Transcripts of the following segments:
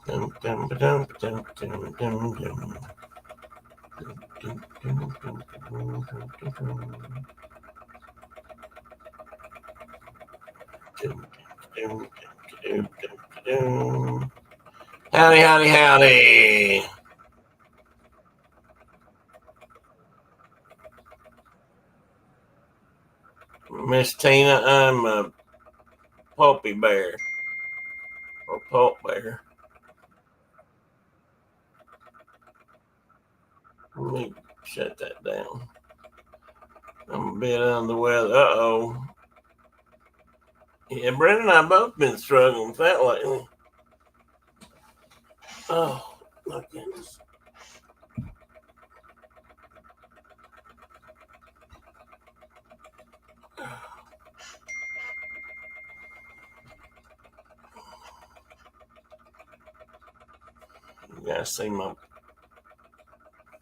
Dum, dum, ba-dum, ba-dum, ba-dum, dum, dum. Dum, dum, dum, dum, dum, dum, dum. Dum, dum, dum, dum, dum. Howdy, howdy, howdy. Miss Tina, I'm a pulpy bear or pulp bear. Let me shut that down. I'm a bit under the weather. Uh-oh. Yeah, Brenda and I both been struggling with that lately. Oh, my goodness. You guys see my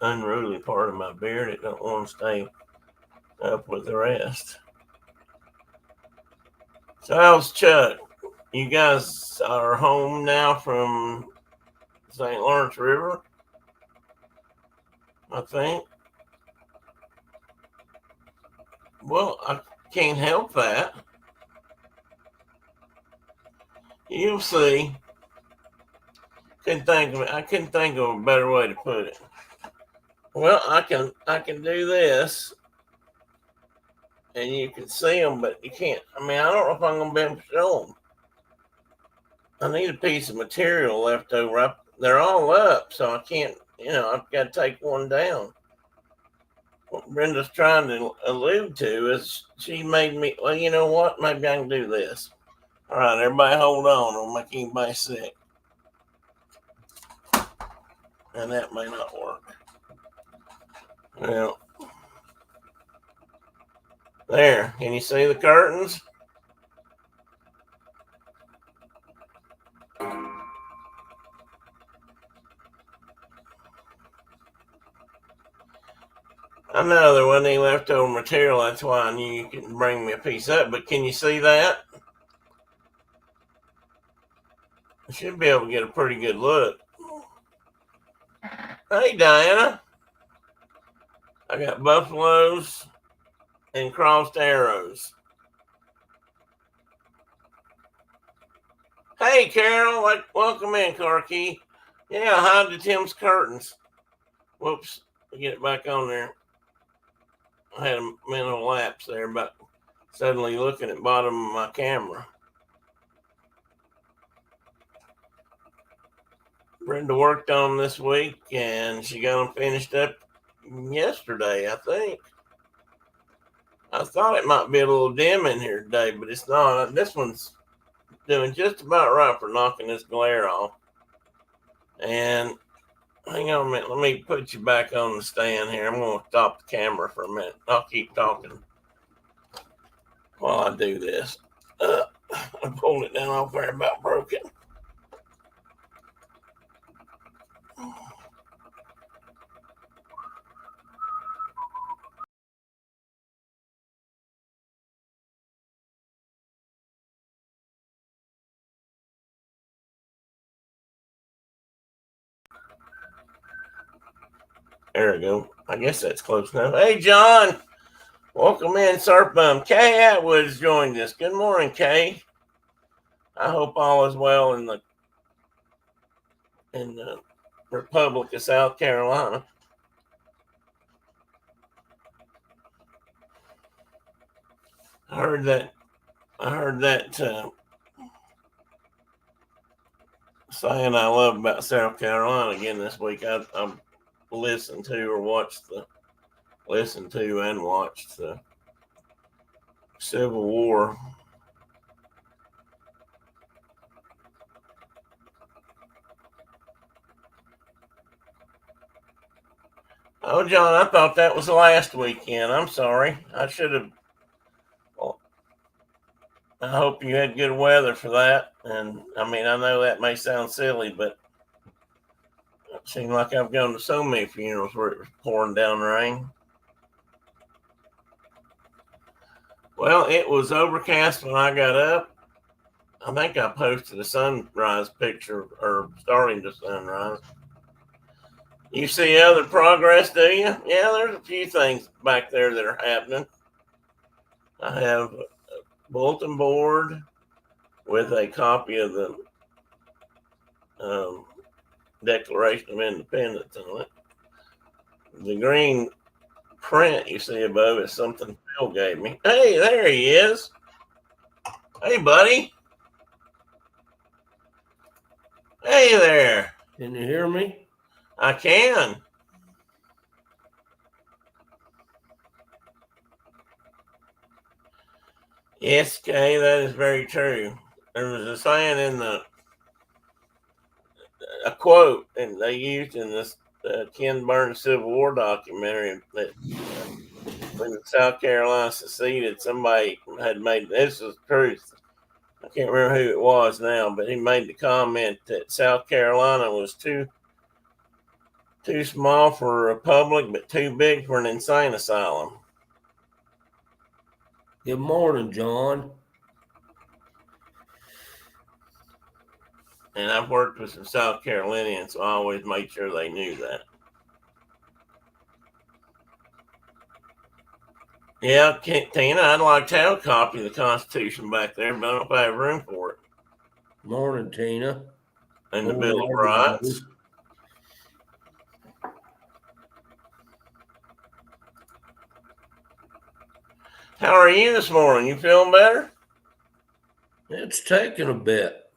unruly part of my beard. It don't want to stay up with the rest. So how's Chuck? You guys are home now from St. Lawrence River, I think. Well, I can't help that. You'll see. I couldn't think of a better way to put it. Well, I can do this, and you can see them, but you can't. I mean, I don't know if I'm gonna be able to show them. I need a piece of material left over. They're all up, so I can't. I've got to take one down. What Brenda's trying to allude to is she made me. Well, you know what? Maybe I can do this. All right, everybody, hold on. I'll make anybody sick, and that may not work. Well, there. Can you see the curtains? I know there wasn't any leftover material. That's why I knew you could bring me a piece up. But can you see that? I should be able to get a pretty good look. Hey, Diana. I got buffaloes and crossed arrows. Hey, Carol. Welcome in, Corky. Yeah, hide to Tim's curtains. Whoops. Get it back on there. I had a mental lapse there about suddenly looking at the bottom of my camera. Brenda worked on them this week, and she got them finished up yesterday, I think. I thought it might be a little dim in here today, but it's not. This one's doing just about right for knocking this glare off. And hang on a minute. Let me put you back on the stand here. I'm going to stop the camera for a minute. I'll keep talking while I do this. I pulled it down off there, about broke it. There we go. I guess that's close enough. Hey, John. Welcome in, Serpum. Kay Atwood has joined us. Good morning, Kay. I hope all is well in the Republic of South Carolina. I heard that saying I love about South Carolina again this week. I listened to and watched the Civil War. Oh, John, I thought that was last weekend. I'm sorry. I should have. Well, I hope you had good weather for that. And I mean, I know that may sound silly, but it seemed like I've gone to so many funerals where it was pouring down rain. Well, it was overcast when I got up. I think I posted a sunrise picture or starting to sunrise. You see other progress, do you? Yeah, there's a few things back there that are happening. I have a bulletin board with a copy of the Declaration of Independence on it. The green print you see above is something Phil gave me. Hey, there he is. Hey, buddy. Hey there. Can you hear me? I can. Yes, Kay, that is very true. There was a saying in a quote, and they used in this Ken Burns Civil War documentary that when South Carolina seceded, somebody had made this is truth. I can't remember who it was now, but he made the comment that South Carolina was too small for a republic, but too big for an insane asylum. Good morning, John. And I've worked with some South Carolinians, so I always made sure they knew that. Yeah, Tina, I'd like to have a copy of the Constitution back there, but I don't know if I have room for it. Morning, Tina. And the Bill of Rights. How are you this morning? You feeling better? It's taking a bit.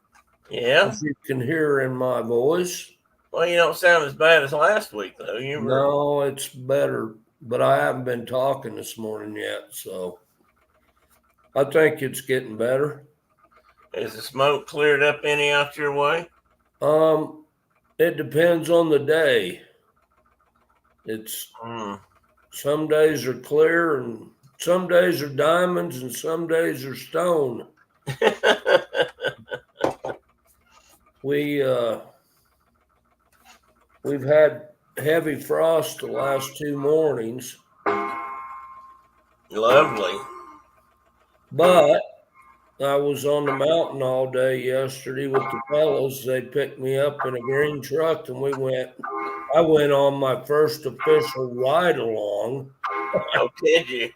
Yeah. As you can hear in my voice. Well, you don't sound as bad as last week, though. No, it's better, but I haven't been talking this morning yet, so I think it's getting better. Is the smoke cleared up any out your way? It depends on the day. It's some days are clear and some days are diamonds and some days are stone. We've had heavy frost the last 2 mornings. Lovely. But I was on the mountain all day yesterday with the fellows. They picked me up in a green truck and I went on my first official ride along. Oh, did you?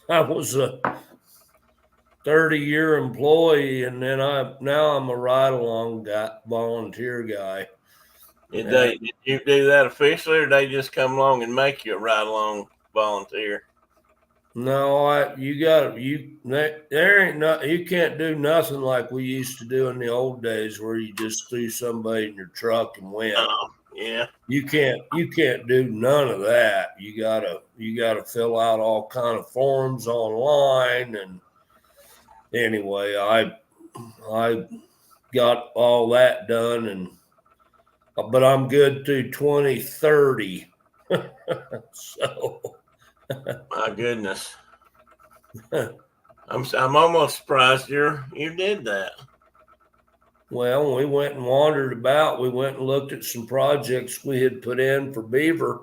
I was a 30-year employee, and then now I'm a ride-along volunteer guy. Did you do that officially, or they just come along and make you a ride-along volunteer? No, you can't do nothing like we used to do in the old days, where you just threw somebody in your truck and went. Oh, yeah. You can't do none of that. You gotta fill out all kind of forms online, and anyway, I got all that done, but I'm good through 2030. So my goodness. I'm almost surprised you did that. Well, we went and wandered about. We went and looked at some projects we had put in for beaver.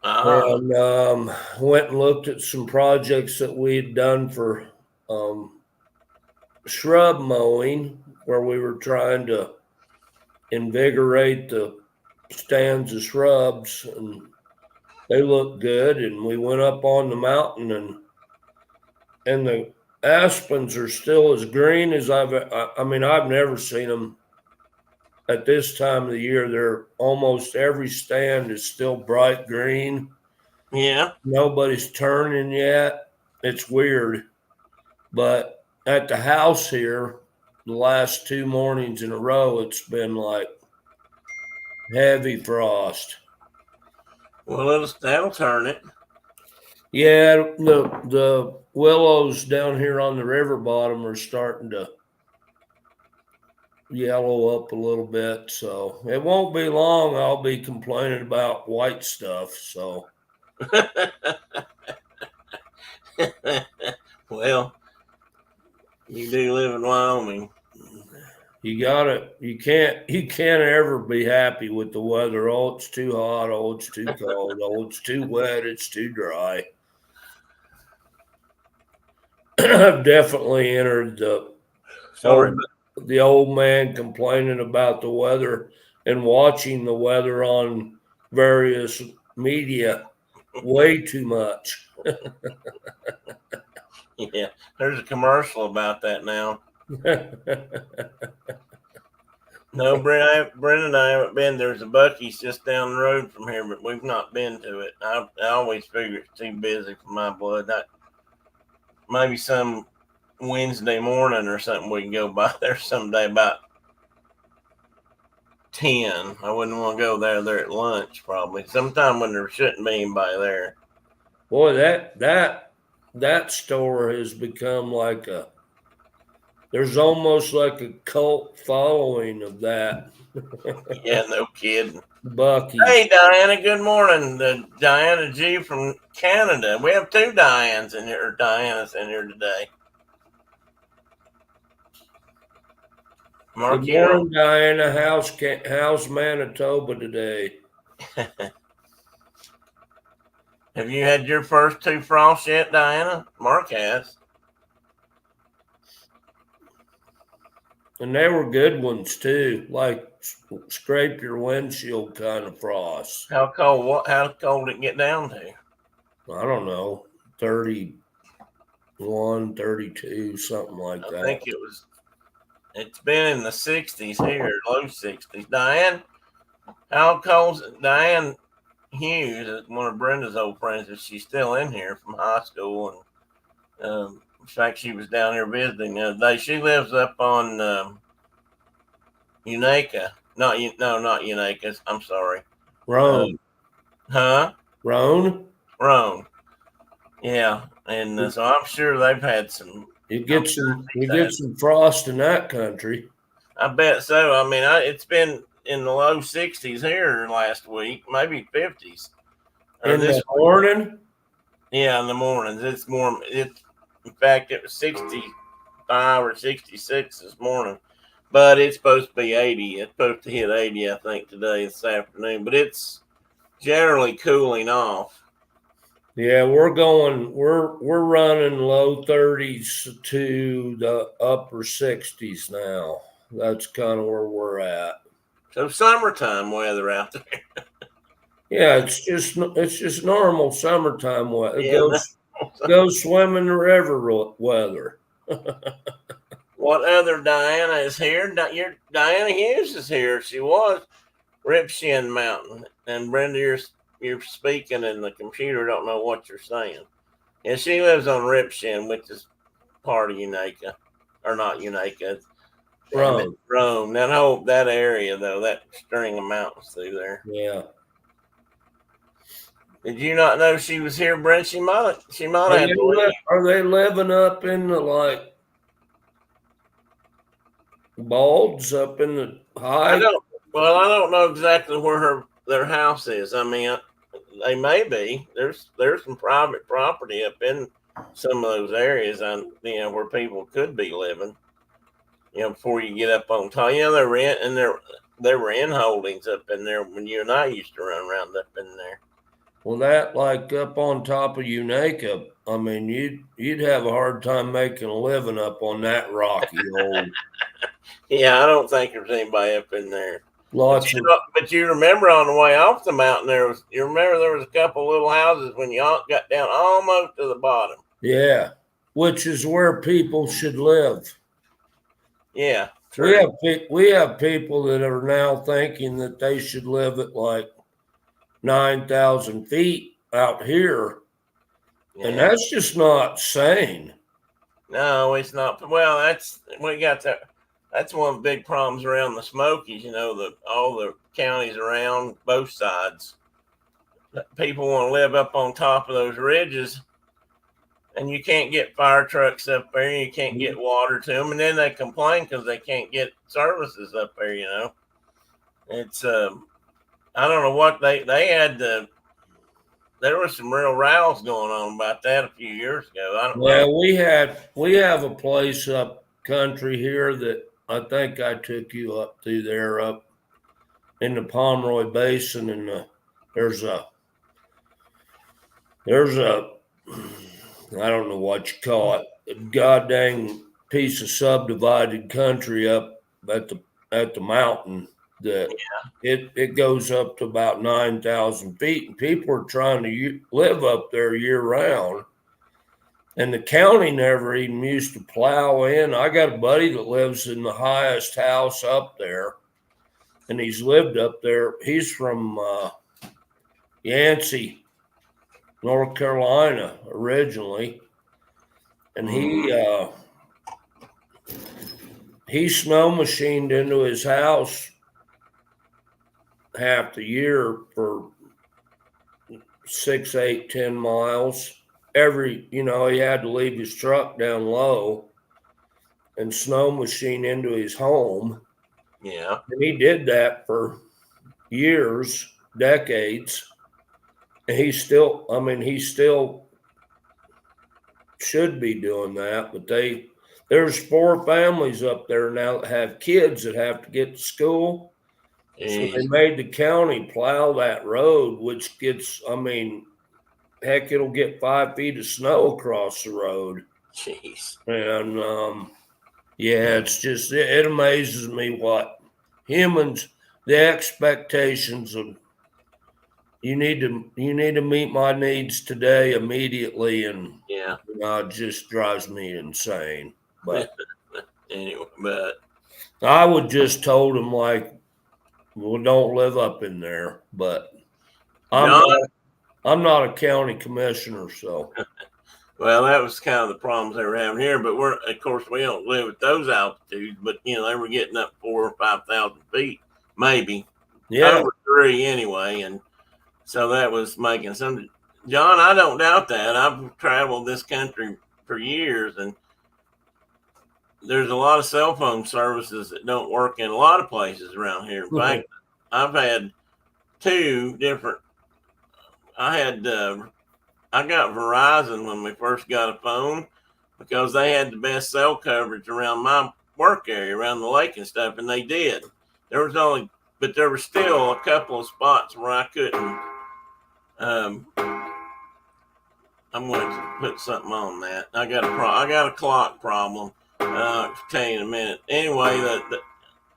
And went and looked at some projects that we had done for shrub mowing, where we were trying to invigorate the stands of shrubs, and they looked good. And we went up on the mountain, and the aspens are still as green as I've never seen them at this time of the year. They're almost every stand is still bright green. Yeah. Nobody's turning yet. It's weird. But at the house here, the last 2 mornings in a row, it's been like heavy frost. Well, that'll turn it. Yeah, the willows down here on the river bottom are starting to yellow up a little bit, so it won't be long. I'll be complaining about white stuff. So, well, you do live in Wyoming. You can't ever be happy with the weather. Oh, it's too hot. Oh, it's too cold. Oh, it's too wet. It's too dry. I've definitely entered Sorry, the old man complaining about the weather and watching the weather on various media way too much. yeah, there's a commercial about that now. No, Brent and I haven't been. There's a Bucky's just down the road from here, but we've not been to it. I always figure it's too busy for my blood. Maybe some Wednesday morning or something we can go by there someday about 10. I wouldn't want to go there at lunch probably. Sometime when there shouldn't be anybody there. Boy, that store has become like there's almost like a cult following of that. Yeah, no kidding. Bucky's. Hey, Diana, good morning. Diana G from Canada. We have two Dianas in here today. Good morning, Diana. How's Manitoba today? Have you had your first two frosts yet, Diana? Mark has. And they were good ones too, like scrape your windshield kind of frost. How cold? How cold did it get down to? I don't know, 31, 32, something like that. I think it's been in the 60s here, low 60s. Diane, how cold? Diane Hughes is one of Brenda's old friends. Is she still in here from high school? And in fact, she was down here visiting the other day. She lives up on Unaka. Not Unaka. I'm sorry. Roan. Roan. Roan. Yeah, and so I'm sure they've had some. You get some frost in that country. I bet so. I mean, it's been in the low 60s here last week, maybe 50s. In the morning? Yeah, in the mornings. It's warm. In fact, it was 65 or 66 this morning, but it's supposed to be 80. It's supposed to hit 80, I think, today, this afternoon, but it's generally cooling off. Yeah, we're running low 30s to the upper 60s now. That's kind of where we're at. So summertime weather out there. Yeah, it's just normal summertime weather. Go swim in the river weather. What other Diana is here? Diana Hughes is here. She was Ripshin Mountain, and Brenda, you're speaking and the computer don't know what you're saying. And she lives on Ripshin, which is part of Unaka, or not Unaka. Rome. That area though, that string of mountains through there. Yeah. Did you not know she was here, Brent? She might have. Are they living up in the like Balds up in the high? I don't know exactly where their house is. I mean, they may be. There's some private property up in some of those areas, where people could be living. Before you get up on top, they rent and there were in holdings up in there when you and I used to run around up in there. Well, that like up on top of Unaka, I mean, you'd have a hard time making a living up on that rocky old. Yeah, I don't think there's anybody up in there. But you remember on the way off the mountain there was a couple little houses when you got down almost to the bottom. Yeah, which is where people should live. Yeah, true. We have people that are now thinking that they should live at like 9,000 feet out here, and that's just not sane. No, it's not. Well, that's one of the big problems around the Smokies. All the counties around both sides. People want to live up on top of those ridges, and you can't get fire trucks up there. You can't get water to them, and then they complain because they can't get services up there. It's I don't know what they had to. There was some real rows going on about that a few years ago. I don't know. We have a place up country here that I think I took you up through there, up in the Pomeroy Basin, and there's a I don't know what you call it, a goddamn piece of subdivided country up at the mountain that it goes up to about 9,000 feet, and people are trying to live up there year round. And the county never even used to plow in. I got a buddy that lives in the highest house up there, and he's lived up there. He's from Yancey, North Carolina originally, and he snow machined into his house half the year for 6, 8, 10 miles. He had to leave his truck down low and snow machine into his home. Yeah. And he did that for years, decades. And he still should be doing that, but there's 4 families up there now that have kids that have to get to school. So they made the county plow that road, which gets, heck, it'll get 5 feet of snow across the road. Jeez. And it's just, it amazes me what humans, the expectations of you need to meet my needs today immediately, and it just drives me insane. But anyway, but I would just told him, like, well, don't live up in there. But I'm not a county commissioner, so. Well, that was kind of the problems they were having here. But of course, we don't live at those altitudes. But they were getting up 4,000 or 5,000 feet, maybe. Yeah, over 3 anyway, and so that was making some. John, I don't doubt that. I've traveled this country for years, and there's a lot of cell phone services that don't work in a lot of places around here. In fact, I've had 2 different. I got Verizon when we first got a phone because they had the best cell coverage around my work area, around the lake and stuff, and they did. But there were still a couple of spots where I couldn't. I'm going to put something on that. I got a clock problem. I'll tell you in a minute. Anyway,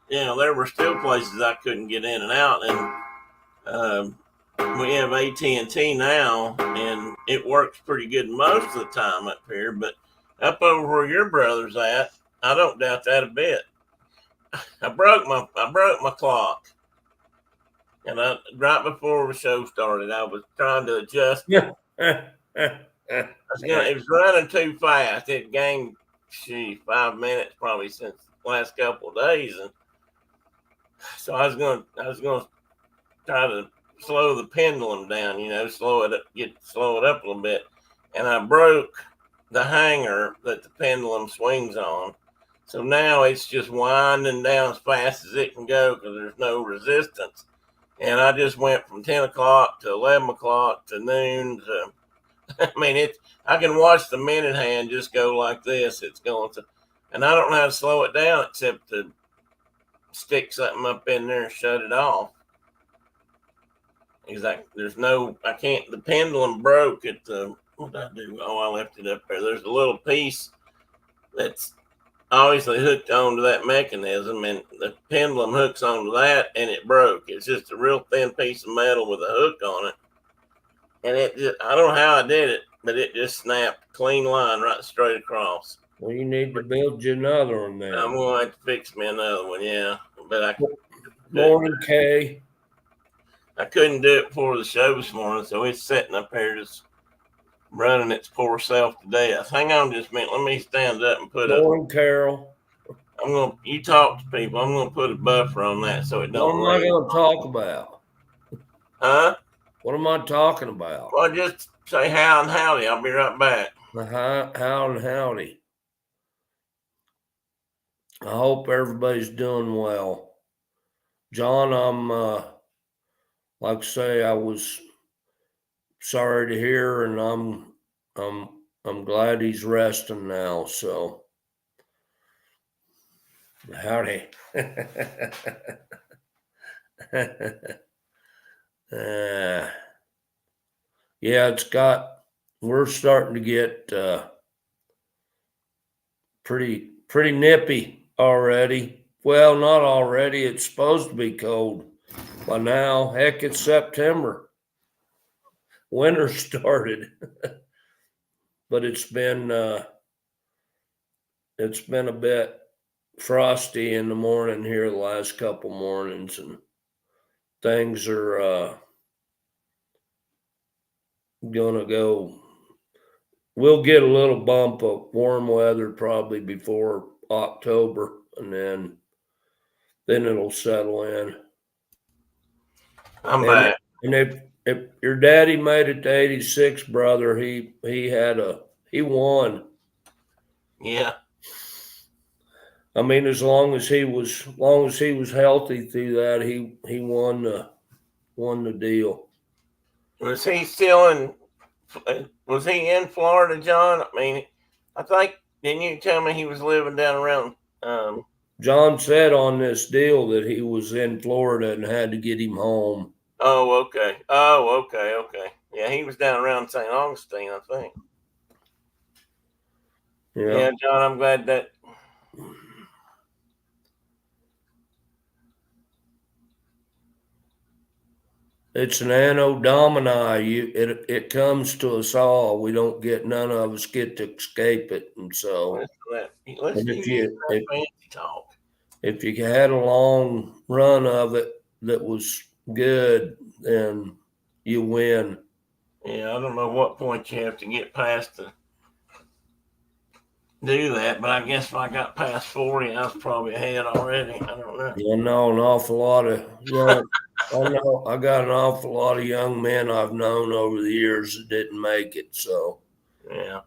there were still places I couldn't get in and out, and we have AT&T now, and it works pretty good most of the time up here. But up over where your brother's at, I don't doubt that a bit. I broke my clock, and right before the show started, I was trying to adjust. Yeah. It was running too fast. It gained 5 minutes probably since the last couple of days, and so I was going to try to slow the pendulum down. Slow it up a little bit, and I broke the hanger that the pendulum swings on. So now it's just winding down as fast as it can go because there's no resistance. And I just went from 10 o'clock to 11 o'clock to noon. I can watch the minute hand just go like this. It's going to, and I don't know how to slow it down except to stick something up in there and shut it off. Exactly. The pendulum broke at what did I do? Oh, I left it up there. There's a little piece that's obviously hooked onto that mechanism, and the pendulum hooks onto that, and it broke. It's just a real thin piece of metal with a hook on it, and I don't know how I did it, but it just snapped clean line right straight across. Well, you need to build you another one then. I'm going to have to fix me another one, yeah. But Morning, Kay. I couldn't do it before the show this morning, so it's sitting up here just running its poor self to death. Hang on just a minute. Let me stand up and put Morning, Carol. You talk to people. I'm going to put a buffer on that so it don't What am I going to talk about? Huh? What am I talking about? Well, just say how and howdy. I'll be right back. How and howdy. I hope everybody's doing well. John, I'm like I say, I was sorry to hear, and I'm glad he's resting now. So, howdy. Yeah, it's got we're starting to get pretty nippy already. Well, not already. It's supposed to be cold by now. Heck, it's September. Winter started, but it's been a bit frosty in the morning here the last couple mornings, and things are gonna go. We'll get a little bump of warm weather probably before October, and then it'll settle in. I'm back. And if your daddy made it to 86, brother, he won. Yeah. I mean, as long as he was healthy through that, he won the deal. Was he still in? Was he in Florida, John? I mean, I think, didn't you tell me he was living down around? John said on this deal that he was in Florida and had to get him home. Oh, okay. Oh, okay. Yeah, he was down around St. Augustine, I think. Yeah, John, I'm glad that. It's an anno domini. It comes to us all. We don't get, none of us get to escape it. And so if you had a long run of it that was good, then you win. Yeah, I don't know what point you have to get past to do that, but I guess if I got past 40, I was probably ahead already. I don't know. I know an awful lot of I got an awful lot of young men I've known over the years that didn't make it. So yeah,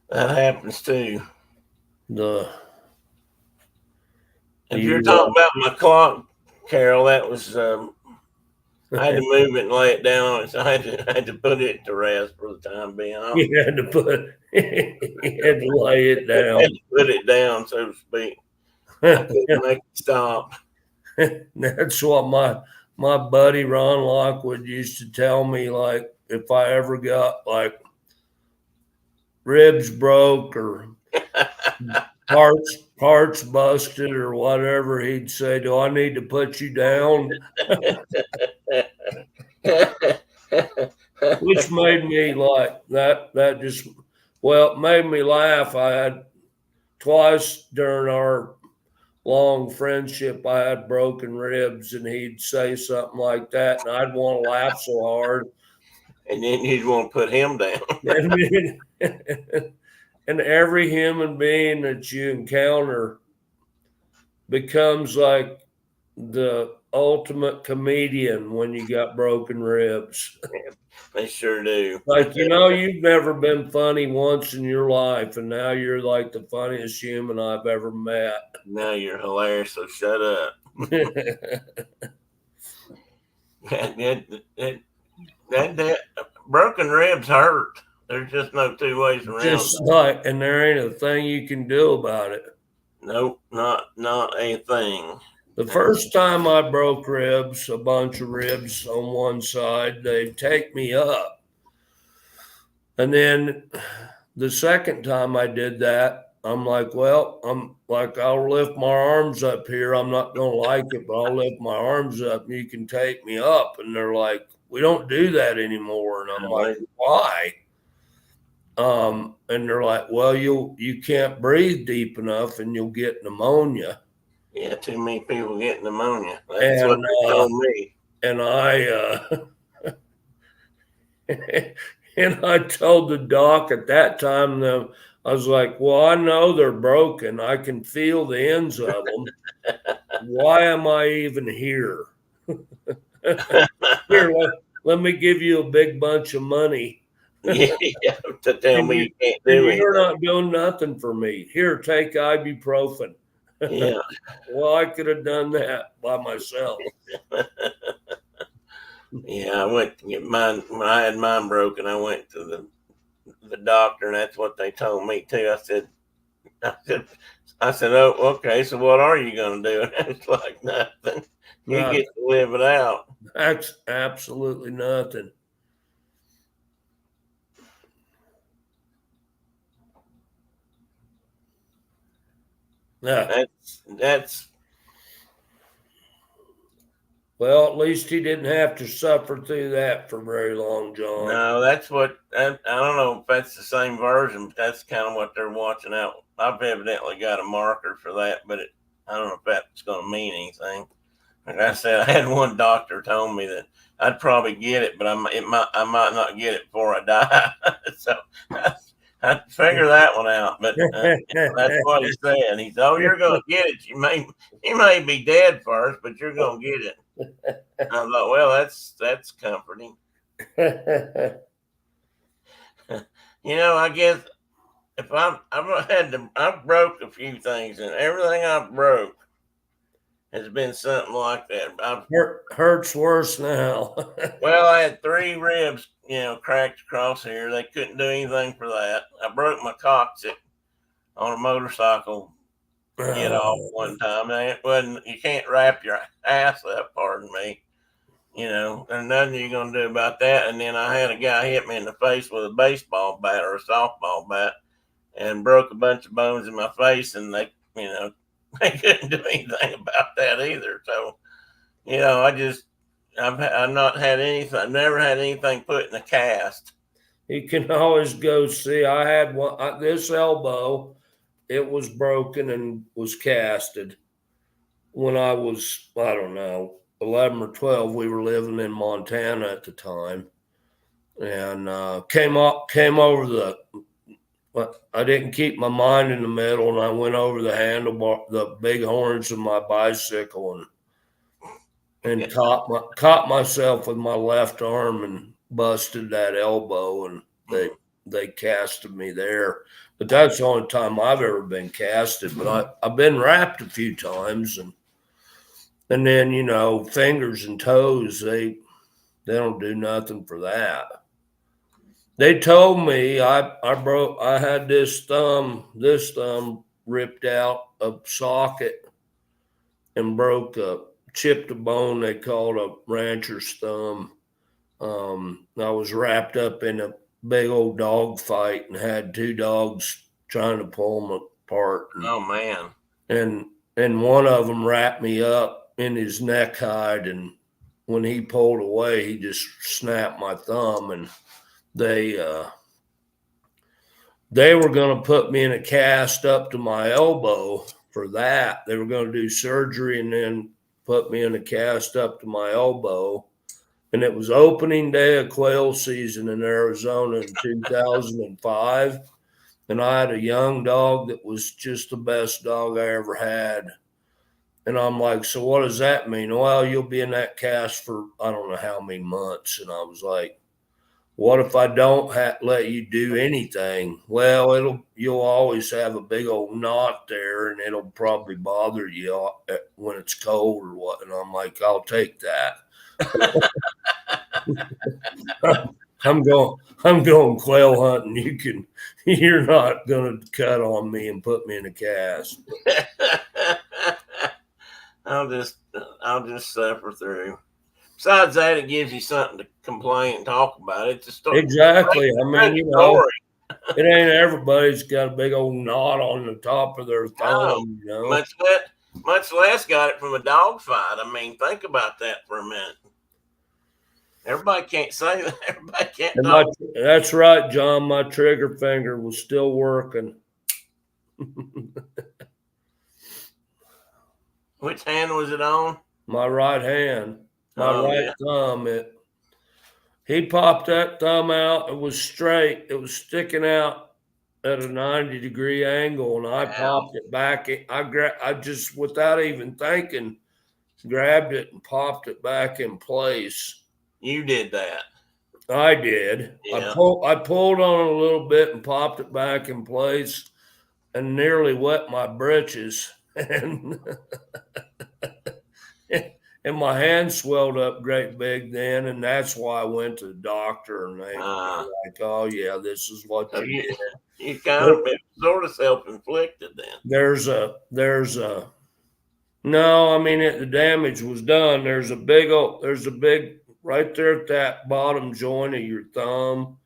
that happens too. If you're talking about my clock, Carol, that was I had to move it and lay it down. So I had to put it to rest for the time being. You had to lay it down. I had to put it down, so to speak. I couldn't make it stop. That's what my buddy Ron Lockwood used to tell me. Like, if I ever got like ribs broke or parts busted or whatever, he'd say, "Do I need to put you down?" Which made me like that just, well, it made me laugh. I had twice during our long friendship, I had broken ribs, and he'd say something like that, and I'd want to laugh so hard. And then you'd want to put him down. And every human being that you encounter becomes like the ultimate comedian when you got broken ribs. They sure do. Like, you've never been funny once in your life, and now you're like the funniest human I've ever met. Now you're hilarious, so shut up. that broken ribs hurt. There's just no two ways around it. And there ain't a thing you can do about it. Nope, not a thing. The first time I broke ribs, a bunch of ribs on one side, they'd take me up. And then the second time I did that, I'm like, well, I'll lift my arms up here. I'm not going to like it, but I'll lift my arms up and you can take me up. And they're like, we don't do that anymore. And I'm like, why? And they're like, well, you can't breathe deep enough and you'll get pneumonia. Yeah, too many people get pneumonia. That's what they told me. And I told the doc at that time, I was like, well, I know they're broken. I can feel the ends of them. Why am I even here? Here, let me give you a big bunch of money. Yeah, to tell me you can't do it. You're not doing nothing for me. Here, take ibuprofen. Yeah. Well, I could have done that by myself. Yeah, I went to get mine when I had mine broken. I went to the doctor, and that's what they told me too. I said, I said, oh, okay, so what are you going to do? And it's like nothing. You Nothing. get to live it out. That's absolutely nothing. Yeah. That's Well, at least he didn't have to suffer through that for very long, John. no, that's what I don't know if that's the same version, but that's kind of what they're watching out. I've evidently got a marker for that, but I don't know if that's going to mean anything. Like I said, I had one doctor told me that I'd probably get it, but I might not get it before I die. So I figure that one out. But that's what he said. He said, "Oh, you're going to get it. You may be dead first, but you're going to get it." I thought, well, that's comforting. I guess if I've broke a few things, and everything I've broke has been something like that. Hurts worse now. Well, I had 3 ribs, cracked across here. They couldn't do anything for that. I broke my coccyx on a motorcycle get off one time. You can't wrap your ass up, pardon me. There's nothing you're going to do about that. And then I had a guy hit me in the face with a baseball bat or a softball bat and broke a bunch of bones in my face. And they couldn't do anything about that either. So, I've not had anything. I've never had anything put in a cast. You can always go see. I had one. This elbow, it was broken and was casted when I was, I don't know, 11 or 12. We were living in Montana at the time, and came over the. I didn't keep my mind in the middle, and I went over the handlebar, the big horns of my bicycle, and caught myself with my left arm and busted that elbow, and they casted me there. But that's the only time I've ever been casted. But I've been wrapped a few times, and then fingers and toes, they don't do nothing for that. They told me I had this thumb ripped out a socket and chipped a bone they called a rancher's thumb. I was wrapped up in a big old dog fight and had 2 dogs trying to pull them apart. Oh man! And one of them wrapped me up in his neck hide, and when he pulled away, he just snapped my thumb. And they were going to put me in a cast up to my elbow for that. They were going to do surgery and then put me in a cast up to my elbow. And it was opening day of quail season in Arizona in 2005. And I had a young dog that was just the best dog I ever had. And I'm like, so what does that mean? Well, you'll be in that cast for I don't know how many months. And I was like, what if I don't let you do anything? Well, you'll always have a big old knot there, and it'll probably bother you when it's cold or what. And I'm like, I'll take that. I'm going quail hunting. You're not going to cut on me and put me in a cast. I'll just suffer through. Besides that, it gives you something to complain and talk about. It's a story. Exactly. I mean, it ain't everybody's got a big old knot on the top of their thumb. Much less got it from a dog fight. I mean, think about that for a minute. Everybody can't say that. Everybody can't talk. That's right, John. My trigger finger was still working. Which hand was it on? My right hand. Thumb. He popped that thumb out. It was straight. It was sticking out at a 90-degree angle, and I popped it back. I just, without even thinking, grabbed it and popped it back in place. You did that. I did. Yeah. I pulled on it a little bit and popped it back in place, and nearly wet my britches. And my hand swelled up great big then, and that's why I went to the doctor, and they were like, oh, yeah, this is what you did. You kind of sort of self-inflicted then. There's a no, I mean the damage was done. There's a big right there at that bottom joint of your thumb.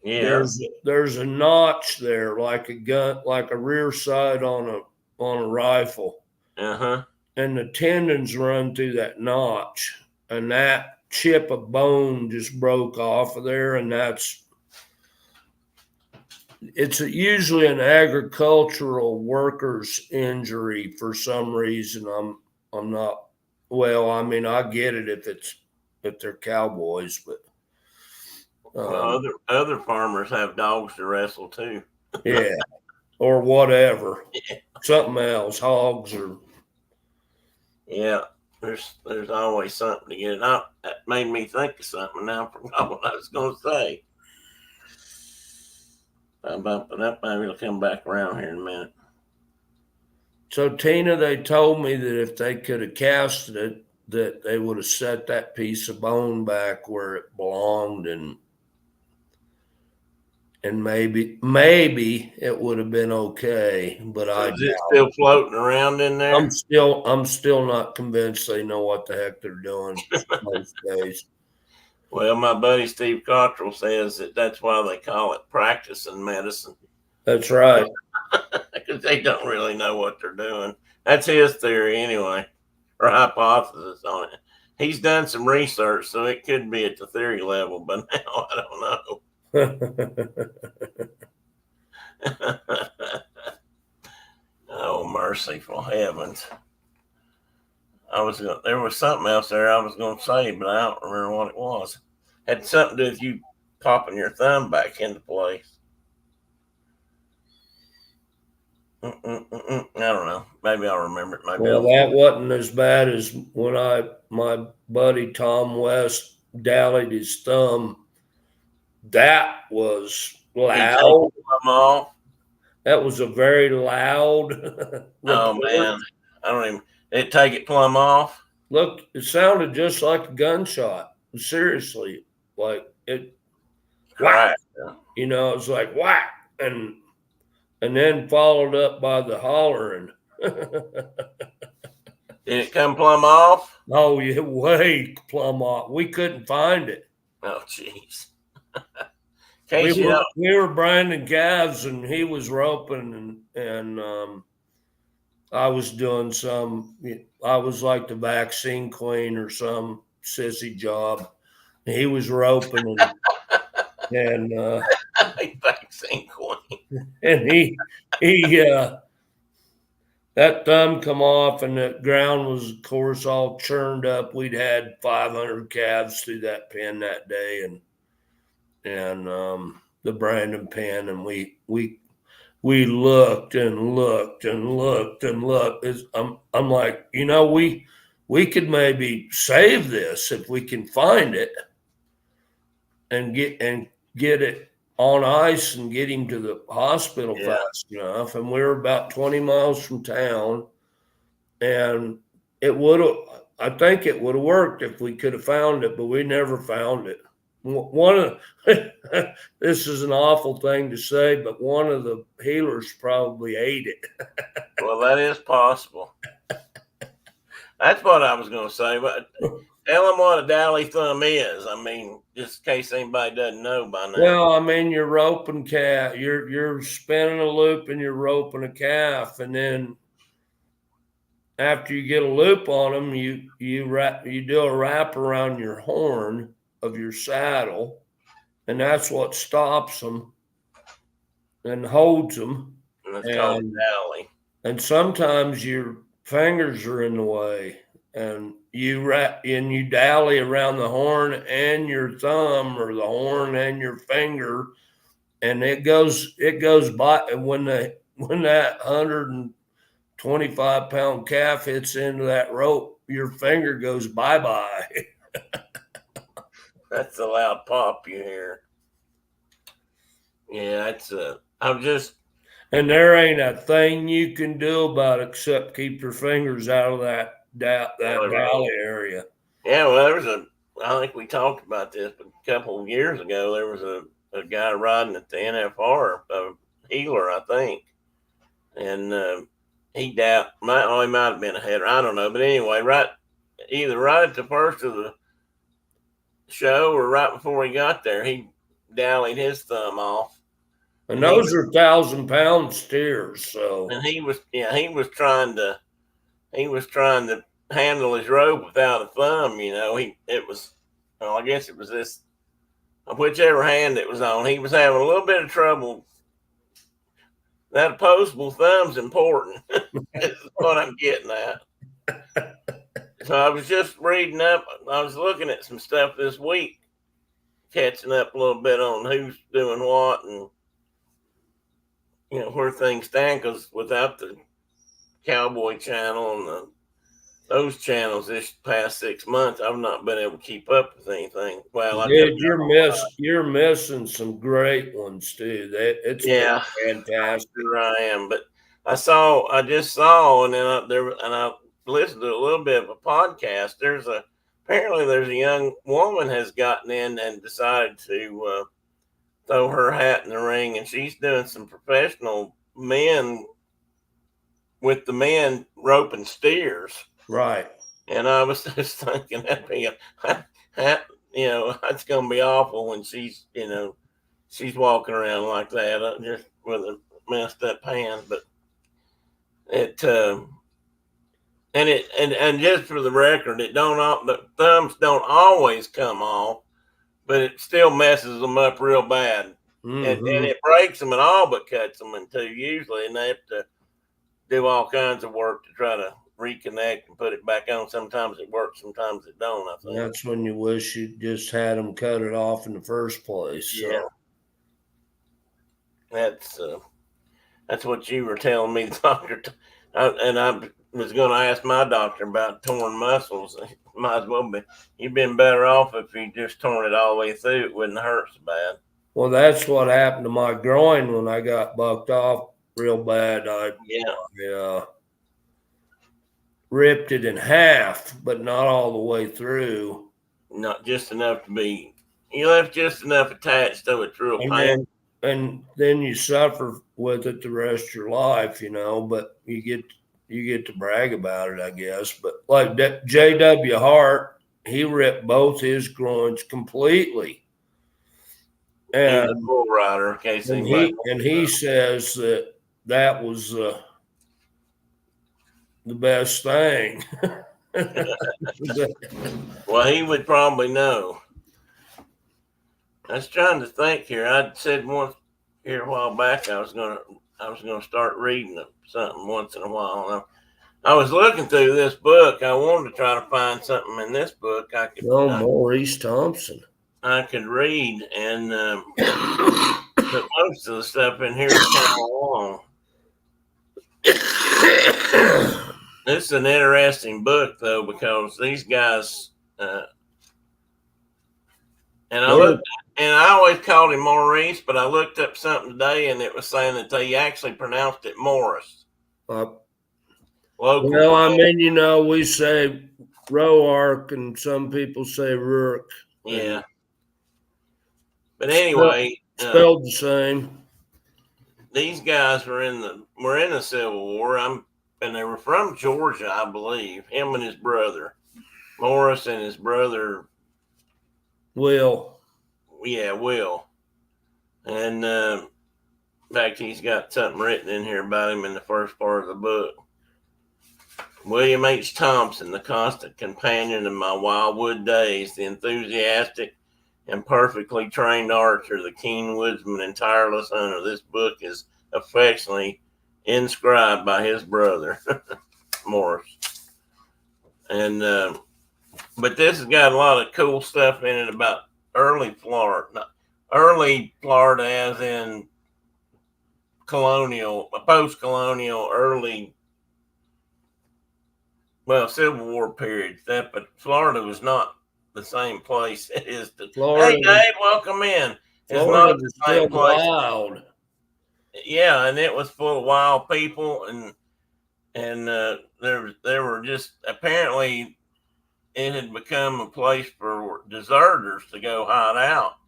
Yeah. There's a notch there, like a gun, like a rear sight on a rifle. Uh-huh. And the tendons run through that notch, and that chip of bone just broke off of there, and it's usually an agricultural worker's injury for some reason. I'm not, well, I mean, I get it if they're cowboys, but well, other farmers have dogs to wrestle too. yeah, or whatever, something else, hogs or. Yeah, there's always something to get it out. That made me think of something. Now I forgot what I was going to say. I'm bumping up. Maybe it'll come back around here in a minute. So Tina, they told me that if they could have casted it, that they would have set that piece of bone back where it belonged, and maybe it would have been okay. But Is it still floating around in there? I'm still not convinced they know what the heck they're doing most days. Well, my buddy Steve Cottrell says that's why they call it practicing medicine. That's right. Because they don't really know what they're doing. That's his theory anyway, or hypothesis on it. He's done some research, so it could be at the theory level, but now I don't know. Oh, merciful heavens. There was something else there I was going to say, but I don't remember what it was. Had something to do with you popping your thumb back into place. I don't know. Maybe I'll remember it. Maybe that wasn't as bad as when my buddy Tom West dallied his thumb. That was loud. That was a very loud. Oh man, I don't even. Did it take it plumb off? Look, it sounded just like a gunshot. Seriously, like it. Right. You know, it was like whack, and then followed up by the hollering. Did it come plumb off? Oh, yeah, way plumb off. We couldn't find it. Oh, jeez. We were branding calves, and he was roping, and I was doing I was like the vaccine queen or some sissy job. He was roping and vaccine queen. And he that thumb come off, and the ground was, of course, all churned up. We'd had 500 calves through that pen that day, and the Brandon pen, and we looked and looked and looked and looked. I'm like, you know, we could maybe save this if we can find it and get it on ice and get him to the hospital fast enough. And we were about 20 miles from town, and I think it would have worked if we could have found it, but we never found it. This is an awful thing to say, but one of the healers probably ate it. Well, that is possible. That's what I was going to say. But tell them what a dally thumb is. I mean, just in case anybody doesn't know by now. Well, I mean, you're roping calf. You're spinning a loop and you're roping a calf, and then after you get a loop on them, you do a wrap around your horn of your saddle, and that's what stops them and holds them. And it's called dally. And sometimes your fingers are in the way, and you dally around the horn and your thumb, or the horn and your finger, and it goes by. And when that 125-pound calf hits into that rope, your finger goes bye-bye. That's the loud pop you hear. Yeah, and there ain't a thing you can do about it except keep your fingers out of that valley area. Yeah, well, I think we talked about this, but a couple of years ago, there was a guy riding at the NFR. healer, I think. And he might have been a header. I don't know. But anyway, either right at the first of the show or right before he got there, he dallied his thumb off. And those are 1,000-pound steers. So, and he was trying to handle his rope without a thumb. I guess it was this, whichever hand it was on. He was having a little bit of trouble. That opposable thumb's important. Is what I'm getting at. So I was just reading up. I was looking at some stuff this week, catching up a little bit on who's doing what and where things stand. Because without the Cowboy Channel and those channels this past 6 months, I've not been able to keep up with anything. Well, dude, you're missing some great ones too. It's fantastic. Sure I am, but I just saw, and then I listened to a little bit of a podcast. Apparently there's a young woman has gotten in and decided to throw her hat in the ring, and she's doing some professional men with the men roping steers. Right. And I was just thinking that'd be that's going to be awful when she's walking around like that, just with a messed up hand. But and just for the record, the thumbs don't always come off, but it still messes them up real bad. Mm-hmm. And it breaks them and all but cuts them in two usually, and they have to do all kinds of work to try to reconnect and put it back on. Sometimes it works, sometimes it don't. I think that's when you wish you just had them cut it off in the first place. Yeah, so. That's what you were telling me, the doctor. And I was going to ask my doctor about torn muscles. Might as well be. You've been better off if you just torn it all the way through. It wouldn't hurt so bad. Well, that's what happened to my groin when I got bucked off real bad. I ripped it in half, but not all the way through. Not just enough to be. You left just enough attached so it's real pain. And then you suffer with it the rest of your life, but you get to brag about it, I guess. But like J.W. Hart, he ripped both his groins completely. And he's a bull rider, in case he says that was the best thing. Well, he would probably know. I was trying to think here. I said once here a while back I was gonna start reading something once in a while. I was looking through this book. I wanted to try to find something in this book I could. Maurice Thompson. I could read, and but most of the stuff in here is kind of long. This is an interesting book, though, because these guys. And I always called him Maurice, but I looked up something today, and it was saying that they actually pronounced it Morris. Well, I mean, we say Roark, and some people say Rourke. Yeah. But anyway, spelled the same. These guys were in the Civil War. And they were from Georgia, I believe. Him and his brother, Morris, and his brother. Will. Yeah, Will. And in fact, he's got something written in here about him in the first part of the book. William H. Thompson, the constant companion of my wildwood days, the enthusiastic and perfectly trained archer, the keen woodsman and tireless hunter. This book is affectionately inscribed by his brother, Morris. And but this has got a lot of cool stuff in it about early Florida as in colonial, post-colonial, early, Civil War period stuff. But Florida was not the same place it is today. Hey, Dave, welcome in. It's not the same place. Wild. Yeah, and it was full of wild people, and there were just it had become a place for deserters to go hide out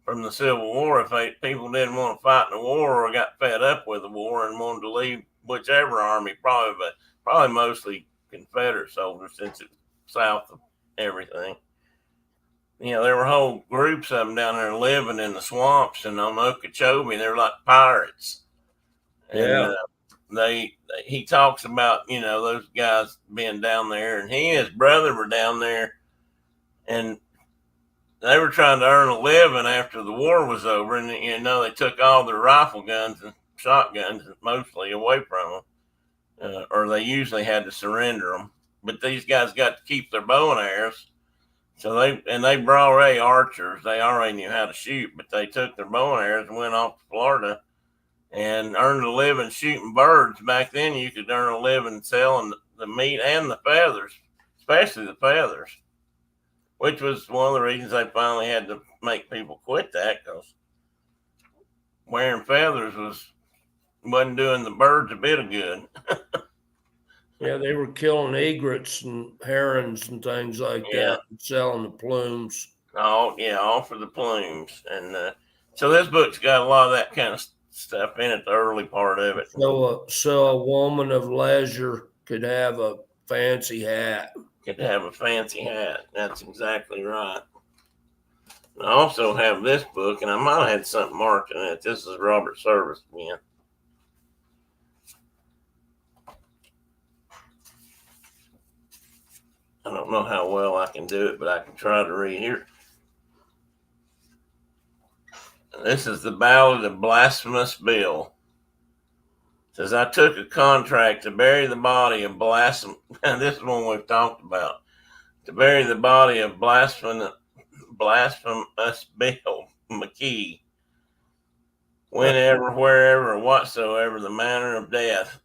from the Civil War if people didn't want to fight in the war or got fed up with the war and wanted to leave whichever army, probably mostly Confederate soldiers since it's south of everything. There were whole groups of them down there living in the swamps and on Okeechobee. They're like pirates. And he talks about, those guys being down there, and he and his brother were down there, and they were trying to earn a living after the war was over. And, they took all their rifle guns and shotguns mostly away from them, or they usually had to surrender them. But these guys got to keep their bow and arrows. So they were already archers. They already knew how to shoot, but they took their bow and arrows and went off to Florida and earned a living shooting birds. Back then, you could earn a living selling the meat and the feathers, especially the feathers, which was one of the reasons they finally had to make people quit that, because wearing feathers wasn't doing the birds a bit of good. Yeah, they were killing egrets and herons and things like that, and selling the plumes. Oh, yeah, all for the plumes. And so this book's got a lot of that kind of stuff in it, the early part of it. So a woman of leisure could have a fancy hat. Could have a fancy hat. That's exactly right. I also have this book, and I might have had something marked in it. This is Robert Service again. I don't know how well I can do it, but I can try to read here. This is the Ballad of Blasphemous Bill. It says, I took a contract to bury the body of blasphemous, and this is one we've talked about, to bury the body of blasphemous Bill McKee, whenever, wherever, whatsoever the manner of death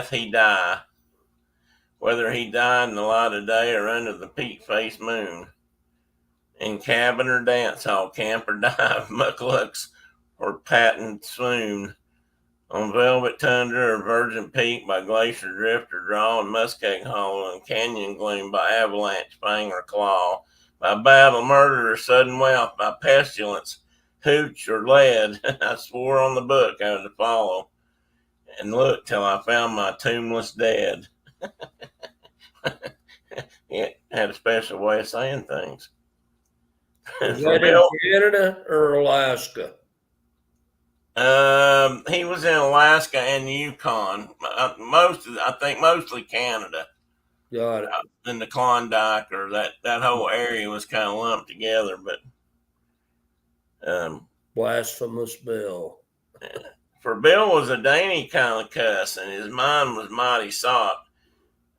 he die, whether he die in the light of day or under the peak-faced moon, in cabin or dance hall, camp or dive, muclucks or patent swoon, on velvet tundra or virgin peak, by glacier drift or draw, and muskeg hollow and canyon gloom, by avalanche, fang or claw, by battle, murder or sudden wealth, by pestilence, hooch or lead. I swore on the book I was to follow, and look till I found my tombless dead. It had a special way of saying things. Is that in Canada or Alaska? He was in Alaska and Yukon. I think mostly Canada. Got it. In the Klondike, or that whole area was kind of lumped together. But Blasphemous Bill. For Bill was a dainty kind of cuss, and his mind was mighty soft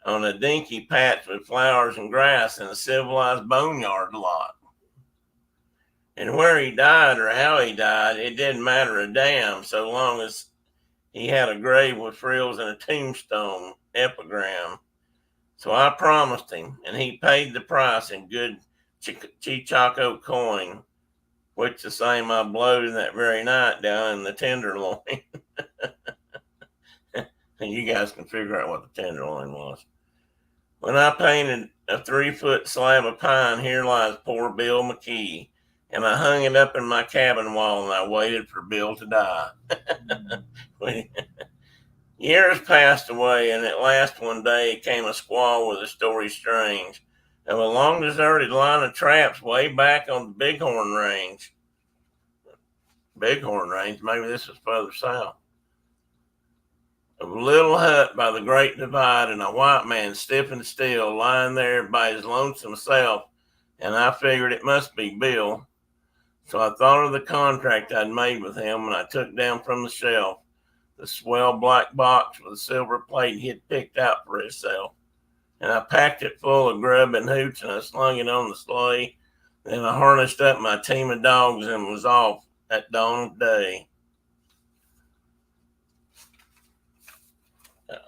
on a dinky patch with flowers and grass in a civilized boneyard lot. And where he died or how he died, it didn't matter a damn, so long as he had a grave with frills and a tombstone epigram. So I promised him, and he paid the price in good Chichaco coin, which the same I blowed in that very night down in the Tenderloin. And you guys can figure out what the Tenderloin was. When I painted a 3-foot slab of pine, here lies poor Bill McKee. And I hung it up in my cabin wall, and I waited for Bill to die. Years passed away, and at last one day came a squaw with a story strange of a long deserted line of traps way back on the Bighorn Range. Bighorn Range, maybe this was further south. A little hut by the Great Divide, and a white man stiff and still lying there by his lonesome self, and I figured it must be Bill. So I thought of the contract I'd made with him, and I took down from the shelf the swell black box with a silver plate he had picked out for himself. And I packed it full of grub and hooch, and I slung it on the sleigh. Then I harnessed up my team of dogs and was off at dawn of day.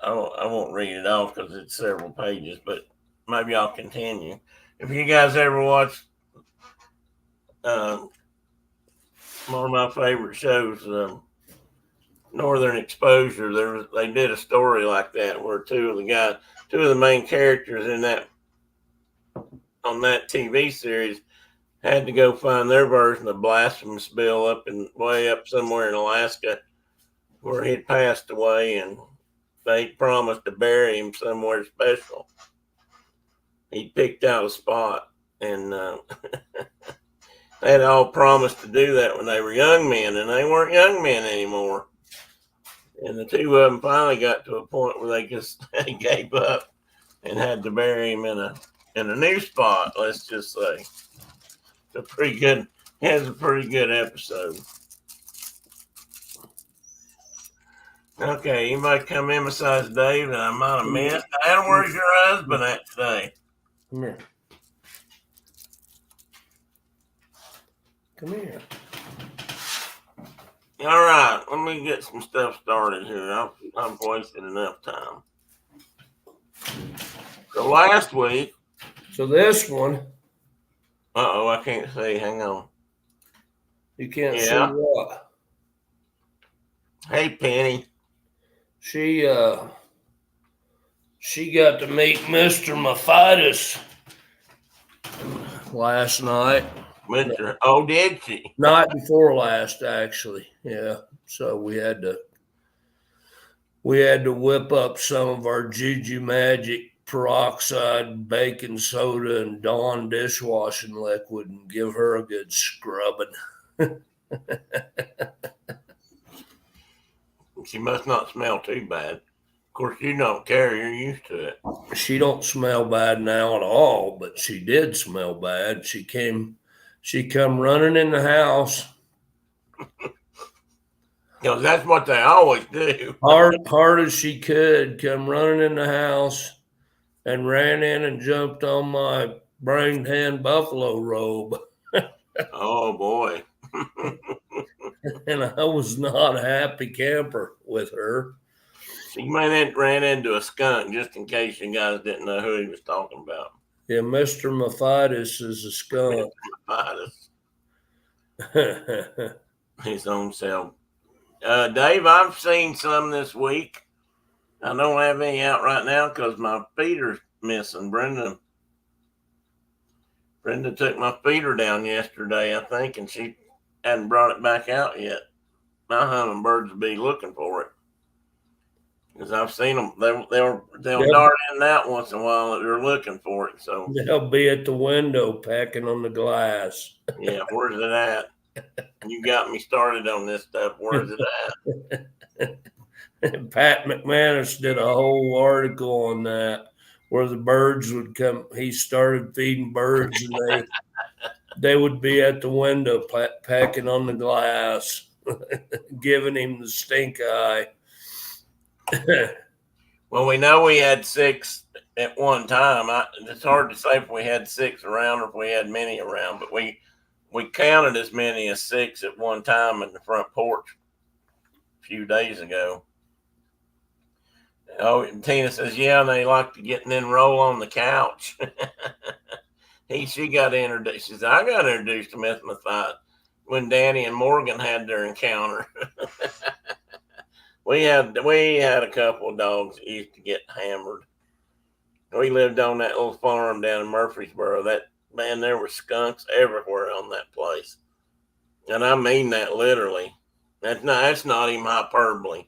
I won't read it off because it's several pages, but maybe I'll continue. If you guys ever watch one of my favorite shows, Northern Exposure, they did a story like that where two of the main characters on that TV series had to go find their version of blasphemous bill way up somewhere in Alaska where he'd passed away, and they promised to bury him somewhere special. He picked out a spot, and they had all promised to do that when they were young men, and they weren't young men anymore. And the two of them finally got to a point where they gave up and had to bury him in a new spot. Let's just say it's a pretty good. It has a pretty good episode. Okay, anybody come in besides Dave that I might have missed? Adam, where's your husband at today? Come here. Come here. All right, let me get some stuff started here. I've wasted enough time. So last week. So this one. I can't see. Hang on. You can't see what? Hey, Penny. She got to meet Mr. Mephitis last night. Oh, did she? Night before last, actually. Yeah. So we had to whip up some of our Juju Magic peroxide, baking soda, and Dawn dishwashing liquid and give her a good scrubbing. She must not smell too bad. Of course, you don't care. You're used to it. She don't smell bad now at all, but she did smell bad. She come running in the house. Because that's what they always do. Hard as she could, come running in the house and ran in and jumped on my brain tan buffalo robe. Oh, boy. And I was not a happy camper with her. She ran into a skunk, just in case you guys didn't know who he was talking about. Yeah, Mr. Mephitis is a skunk. Mephitis. His own self. Dave, I've seen some this week. I don't have any out right now because my feeder's missing. Brenda took my feeder down yesterday, I think, and she hadn't brought it back out yet. My hummingbirds will be looking for it because I've seen them. They'll dart in and out once in a while. They're looking for it. So they'll be at the window pecking on the glass. Yeah, where's it at? You got me started on this stuff. Where's it at? Pat McManus did a whole article on that where the birds would come. He started feeding birds and they would be at the window pecking on the glass, giving him the stink eye. Well, we know we had 6 at one time. It's hard to say if we had 6 around or if we had many around, but we counted as many as 6 at one time in the front porch a few days ago. Oh, and Tina says, yeah, and they like to get and then roll on the couch. She got introduced. She said, I got introduced to Miss Mephitis when Danny and Morgan had their encounter. We had a couple of dogs that used to get hammered. We lived on that little farm down in Murfreesboro. There were skunks everywhere on that place. And I mean that literally. That's not even hyperbole.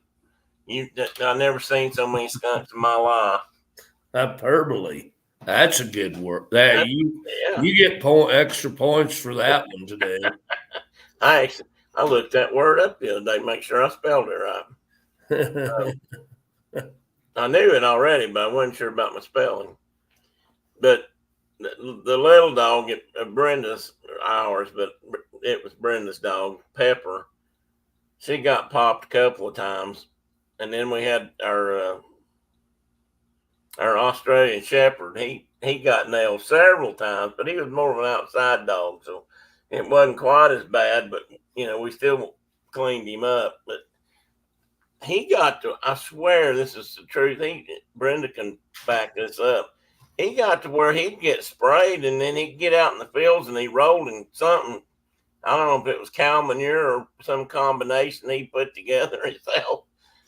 I've never seen so many skunks in my life. Hyperbole. That's a good word. You get extra points for that one today. I looked that word up the other day to make sure I spelled it right. I knew it already, but I wasn't sure about my spelling. But the little dog at ours, but it was Brenda's dog, Pepper. She got popped a couple of times, and then we had our Australian Shepherd. He got nailed several times, but he was more of an outside dog, so it wasn't quite as bad. But we still cleaned him up. But he got to, I swear this is the truth. Brenda can back this up. He got to where he'd get sprayed and then he'd get out in the fields and he rolled in something. I don't know if it was cow manure or some combination he put together himself.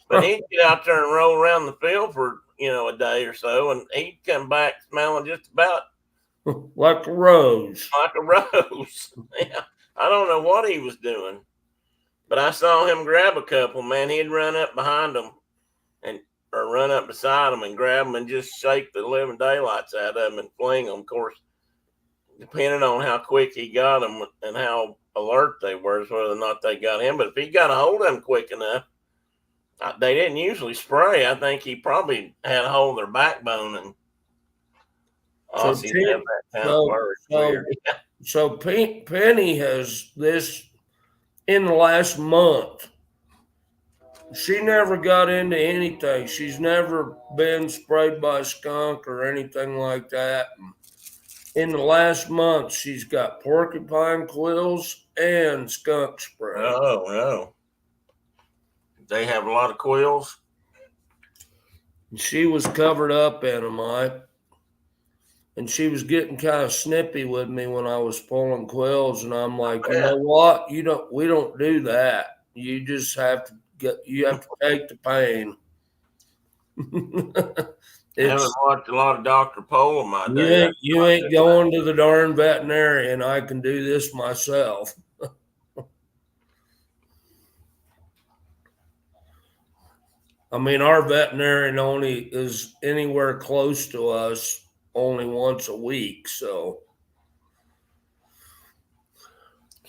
But he'd get out there and roll around the field for, a day or so, and he'd come back smelling just about Like a rose. like a rose. Yeah, I don't know what he was doing, but I saw him grab a couple. Man, he'd run up behind them or run up beside them and grab them and just shake the living daylights out of them and fling them. Of course, depending on how quick he got them and how alert they were, is whether or not they got him. But if he got a hold of them quick enough, they didn't usually spray. I think he probably had a hold of their backbone, and Aussie have that kind of bird. So Penny has this in the last month. She never got into anything. She's never been sprayed by a skunk or anything like that. In the last month, she's got porcupine quills and skunk spray. Oh, no. They have a lot of quills. She was covered up in them, and she was getting kind of snippy with me when I was pulling quills, and I'm like, you know what? We don't do that. You just have to take the pain. I haven't watched a lot of Dr. Pole in my day. You ain't going to the darn veterinarian. I can do this myself. I mean, our veterinarian only is anywhere close to us only once a week, so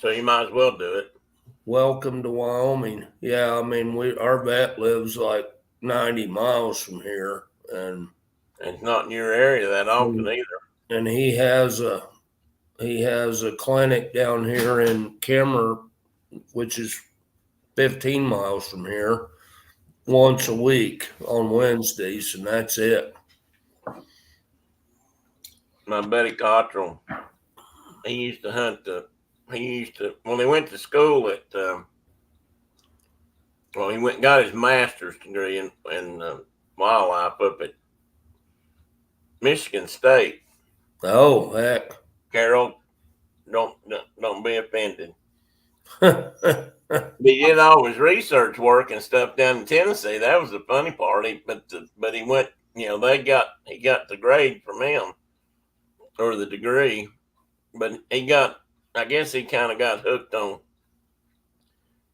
you might as well do it. Welcome to Wyoming. Yeah, I mean, our vet lives like 90 miles from here, and it's not in your area that often either. And he has a clinic down here in Kemmer, which is 15 miles from here, once a week on Wednesdays, and that's it. My buddy Cottrell, he used to hunt when he went to school at he went and got his master's degree in wildlife up at Michigan State. Oh, heck. Carol, don't be offended. He did all his research work and stuff down in Tennessee. That was the funny part. But he went, he got the grade from him, or the degree. But I guess he kind of got hooked on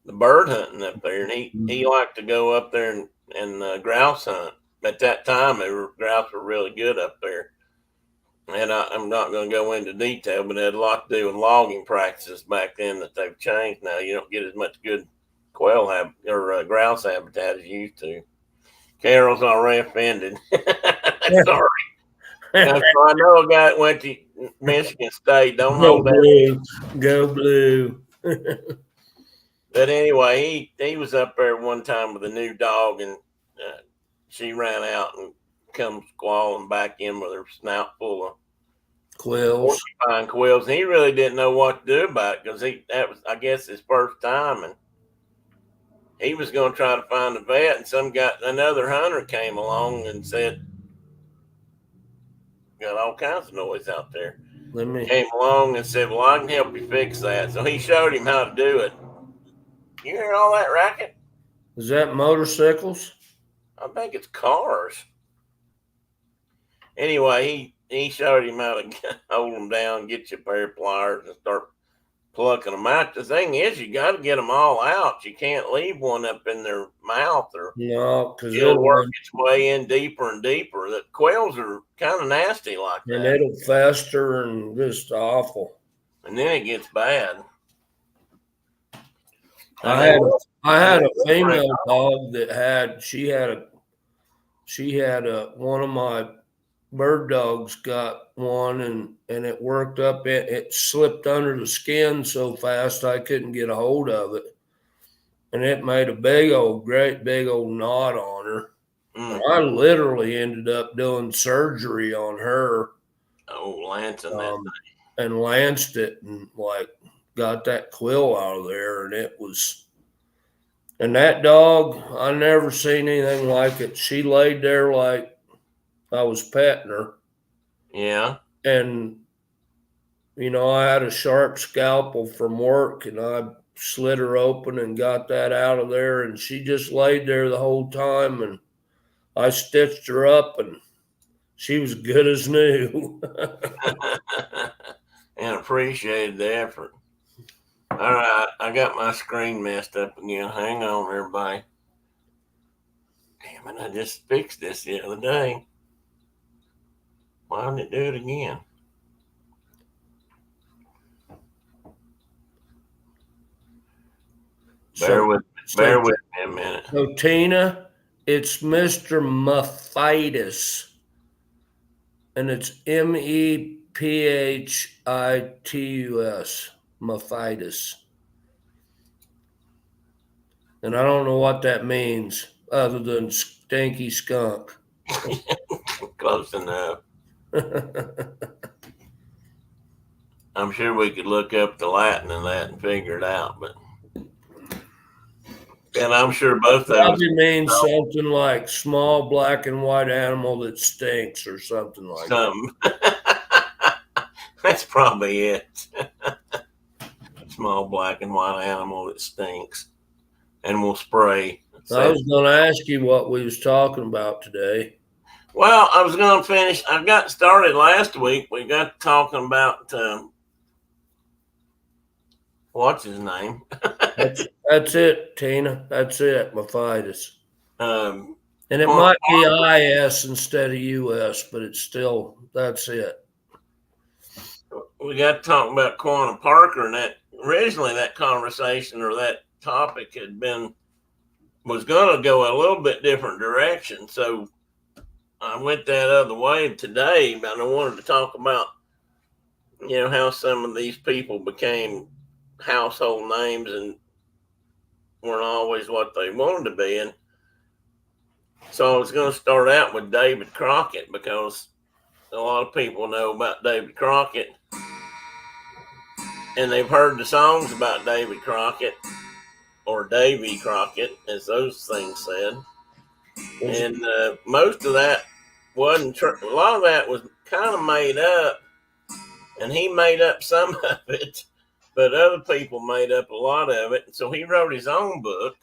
the bird hunting up there, and he liked to go up there and grouse hunt. At that time, grouse were really good up there. And I'm not going to go into detail, but it had a lot to do with logging practices back then that they've changed now. You don't get as much good quail or grouse habitat as you used to. Carol's already offended. Sorry. Now, so I know a guy that went to Michigan State. Don't hold that. Go blue. But anyway, he was up there one time with a new dog, and she ran out and come squalling back in with her snout full of quills. Porcupine quills. And he really didn't know what to do about it because that was, I guess, his first time, and he was going to try to find a vet, and another hunter came along and said, got all kinds of noise out there. Came along and said, well, I can help you fix that. So he showed him how to do it. You hear all that racket? Is that motorcycles? I think it's cars. Anyway, he showed him how to hold them down, get you a pair of pliers, and start plucking them out. The thing is, you got to get them all out. You can't leave one up in their mouth, or because it'll work its way in deeper and deeper. The quails are kind of nasty like that. And it'll fester and just awful. And then it gets bad. I had a female dog that she had one of my bird dogs got one, and it worked up. It slipped under the skin so fast I couldn't get a hold of it, and it made a great big old knot on her. I literally ended up doing surgery on her. Oh, lancing that thing. And lanced it and got that quill out of there, and that dog, I never seen anything like it. She laid there like I was petting her. Yeah. And, I had a sharp scalpel from work, and I slit her open and got that out of there. And she just laid there the whole time, and I stitched her up, and she was good as new. appreciated the effort. All right, I got my screen messed up again. Hang on, everybody. Damn it, I just fixed this the other day. Why didn't it do it again? Bear with me a minute. So, Tina, it's Mr. Mephitis, and it's Mephitus, Mephitis. And I don't know what that means other than stinky skunk. Close enough. I'm sure we could look up the Latin in that and figure it out, but and I'm sure both of them probably means something like small black and white animal that stinks or something like that. That's probably it. Small black and white animal that stinks and will spray. I was going to ask you what we was talking about today. Well, I was going to finish. I got started last week. We got talking about what's his name? That's it, Tina. That's it, Mephitis. And it Corner might be IS instead of US, but it's still, that's it. We got to talk about Quanah Parker, and that originally that conversation or that topic was going to go a little bit different direction. So I went that other way today, but I wanted to talk about, how some of these people became household names and weren't always what they wanted to be. And so I was going to start out with David Crockett because a lot of people know about David Crockett and they've heard the songs about David Crockett or Davy Crockett, as those things said. And most of that wasn't true. A lot of that was kind of made up, and he made up some of it, but other people made up a lot of it. And so he wrote his own book.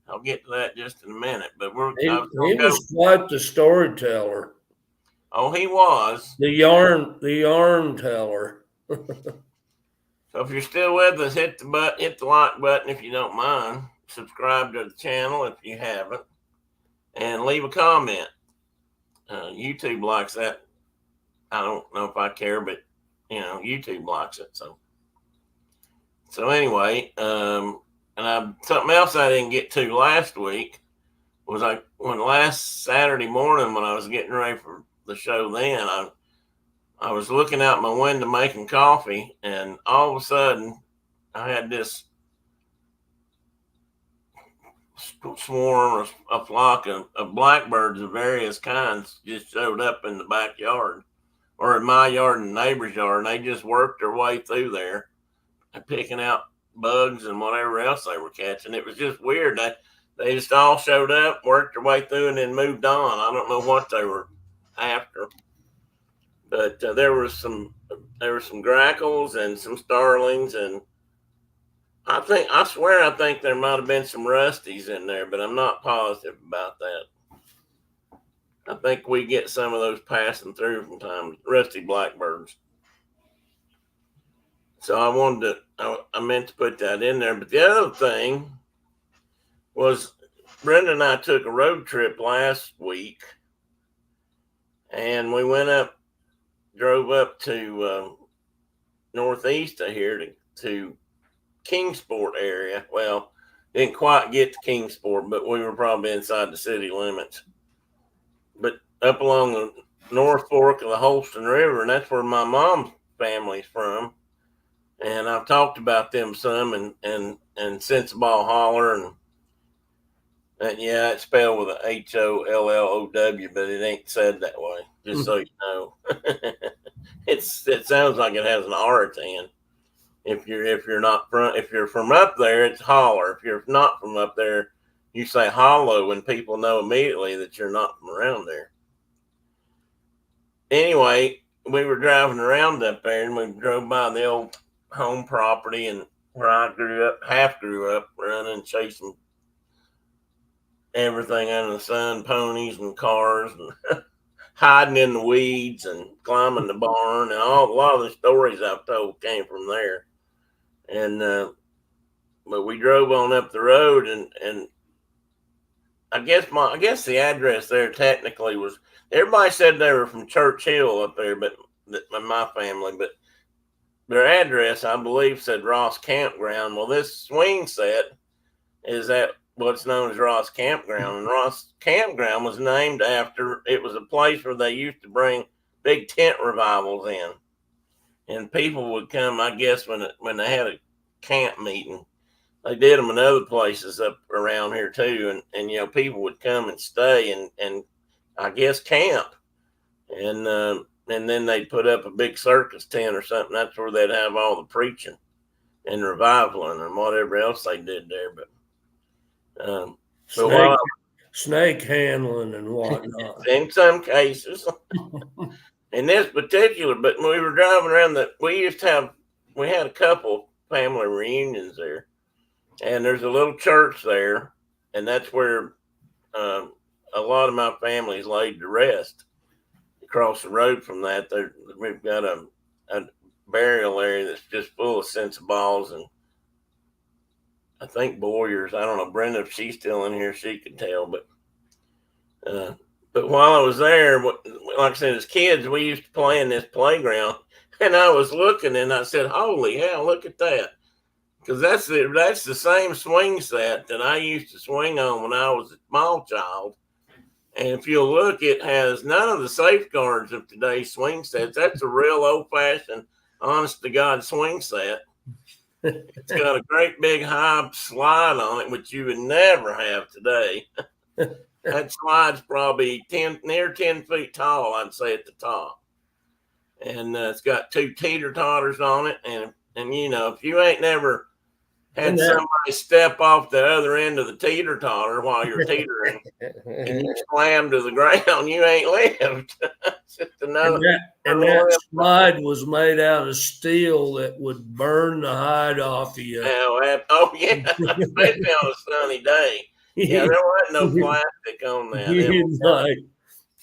I'll get to that just in a minute. But he was quite the storyteller. Oh, he was. The yarn teller. So if you're still with us, hit the like button if you don't mind. Subscribe to the channel if you haven't, and leave a comment. YouTube likes that. I don't know if I care, but YouTube likes it. So anyway, and something else I didn't get to last week was when last Saturday morning when I was getting ready for the show, then I was looking out my window making coffee, and all of a sudden I had this swarm, a flock of blackbirds of various kinds just showed up in the backyard or in my yard and neighbor's yard, and they just worked their way through there picking out bugs and whatever else they were catching. It was just weird. They just all showed up, worked their way through, and then moved on. I don't know what they were after. But there were some grackles and some starlings, and I swear there might have been some rusties in there, but I'm not positive about that. I think we get some of those passing through from time, rusty blackbirds. So I meant to put that in there. But the other thing was Brenda and I took a road trip last week, and we drove up to northeast of here to Kingsport area. Well, didn't quite get to Kingsport, but we were probably inside the city limits. But up along the North Fork of the Holston River, and that's where my mom's family's from. And I've talked about them some, and Sensabaugh Holler, and yeah, it's spelled with a HOLLOW, but it ain't said that way. Just so you know, it sounds like it has an R at the end. If you're from up there, it's holler. If you're not from up there, you say hollow, and people know immediately that you're not from around there. Anyway, we were driving around up there, and we drove by the old home property and where I grew up, running and chasing everything under the sun, ponies and cars and hiding in the weeds and climbing the barn, and a lot of the stories I've told came from there. And but we drove on up the road, and I guess the address there technically was. Everybody said they were from Church Hill up there, but my family, but their address, I believe, said Ross Campground. Well, this swing set is at what's known as Ross Campground, and Ross Campground was named after it was a place where they used to bring big tent revivals in, and people would come. I guess when they had a camp meeting, they did them in other places up around here too, and you know, people would come and stay and I guess camp, and then they'd put up a big circus tent or something. That's where they'd have all the preaching and revivaling and whatever else they did there. But snake handling and whatnot. In some cases, in this particular, but when we were driving around, we had a couple family reunions there, and there's a little church there, and that's where a lot of my family's laid to rest. Across the road from that, we've got a burial area that's just full of sensible balls and I think Boyers. I don't know, Brenda, if she's still in here, she could tell. But while I was there, like I said, as kids, we used to play in this playground, and I was looking and I said, "Holy hell, look at that!" Because that's the same swing set that I used to swing on when I was a small child. And if you'll look, it has none of the safeguards of today's swing sets. That's a real old-fashioned, honest-to-God swing set. It's got a great big high slide on it, which you would never have today. That slide's probably near 10 feet tall, I'd say, at the top. And it's got two teeter-totters on it. And you know, if you ain't never had somebody step off the other end of the teeter-totter while you're teetering and you slam to the ground, you ain't lived. Just another. And that slide was made out of steel that would burn the hide off of you. Oh yeah, especially on a sunny day. Yeah, there wasn't no plastic on that.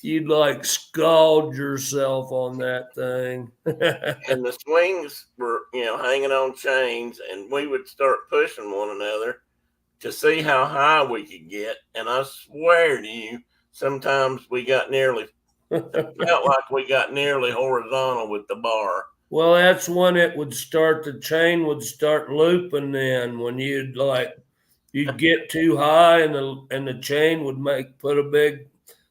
You'd scald yourself on that thing. And the swings were, you know, hanging on chains, and we would start pushing one another to see how high we could get. And I swear to you, sometimes we got felt like we got nearly horizontal with the bar. Well, that's when the chain would start looping then, when you'd get too high and the chain would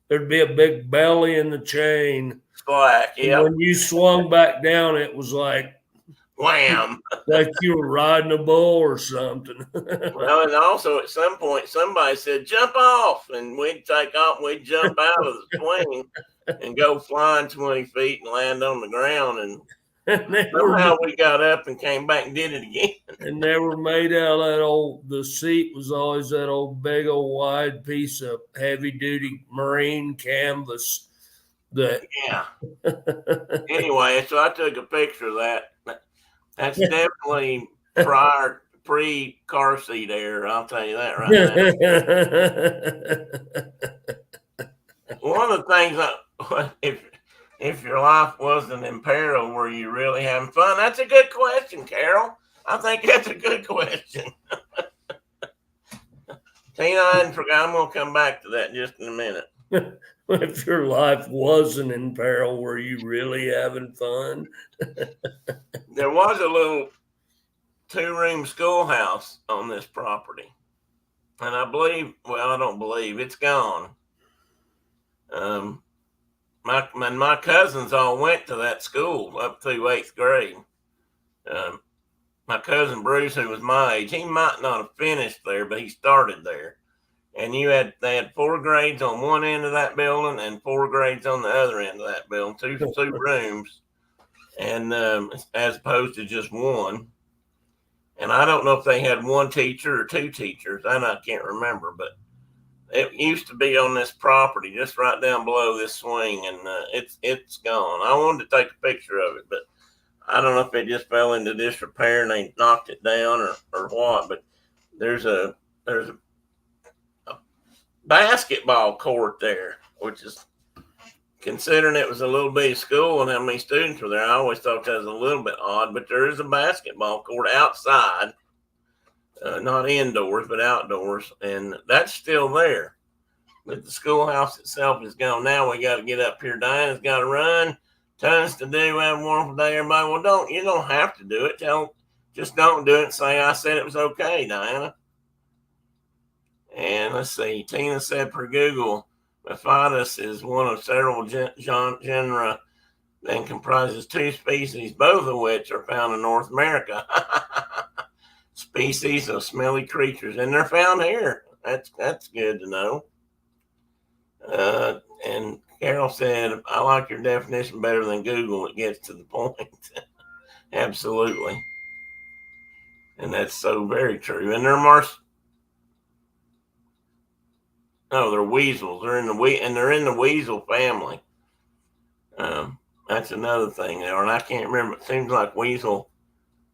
there'd be a big belly in the chain. Slack, yeah. When you swung back down, it was like wham, like you were riding a bull or something. Well, and also at some point, somebody said, "Jump off," and we'd take off and we'd jump out of the swing and go flying 20 feet and land on the ground. And somehow we got up and came back and did it again. And they were made out of the seat was always that old big old wide piece of heavy duty marine canvas. Yeah. Anyway, so I took a picture of that. That's definitely pre-car seat era. I'll tell you that right now. One of the things, if your life wasn't in peril, were you really having fun? That's a good question, Carol. I think that's a good question. Tina, I hadn't forgot. I'm going to come back to that just in a minute. If your life wasn't in peril, were you really having fun? There was a little 2-room schoolhouse on this property. And I don't believe it's gone. My cousins all went to that school up through 8th grade. My cousin Bruce, who was my age, he might not have finished there, but he started there. And they had 4 grades on one end of that building and 4 grades on the other end of that building, two rooms, and as opposed to just one. And I don't know if they had 1 teacher or 2 teachers, and I can't remember, but it used to be on this property, just right down below this swing, and it's gone. I wanted to take a picture of it, but I don't know if it just fell into disrepair and they knocked it down or what. But there's a basketball court there, which is considering it was a little bitty school and how many students were there, I always thought that was a little bit odd. But there is a basketball court outside, not indoors, but outdoors, and that's still there. But the schoolhouse itself is gone now. We got to get up here. Diana's got to run. Tons to do. Have a wonderful day, everybody. Well, you don't have to do it. Just don't do it and say I said it was okay, Diana. And let's see. Tina said per Google, Mephitis is one of several genera and comprises 2 species, both of which are found in North America. Species of smelly creatures, and they're found here. That's good to know. And Carol said, I like your definition better than Google. It gets to the point. Absolutely. And that's so very true. And they're weasels. They're in the weasel family. That's another thing there. And I can't remember. It seems like weasel,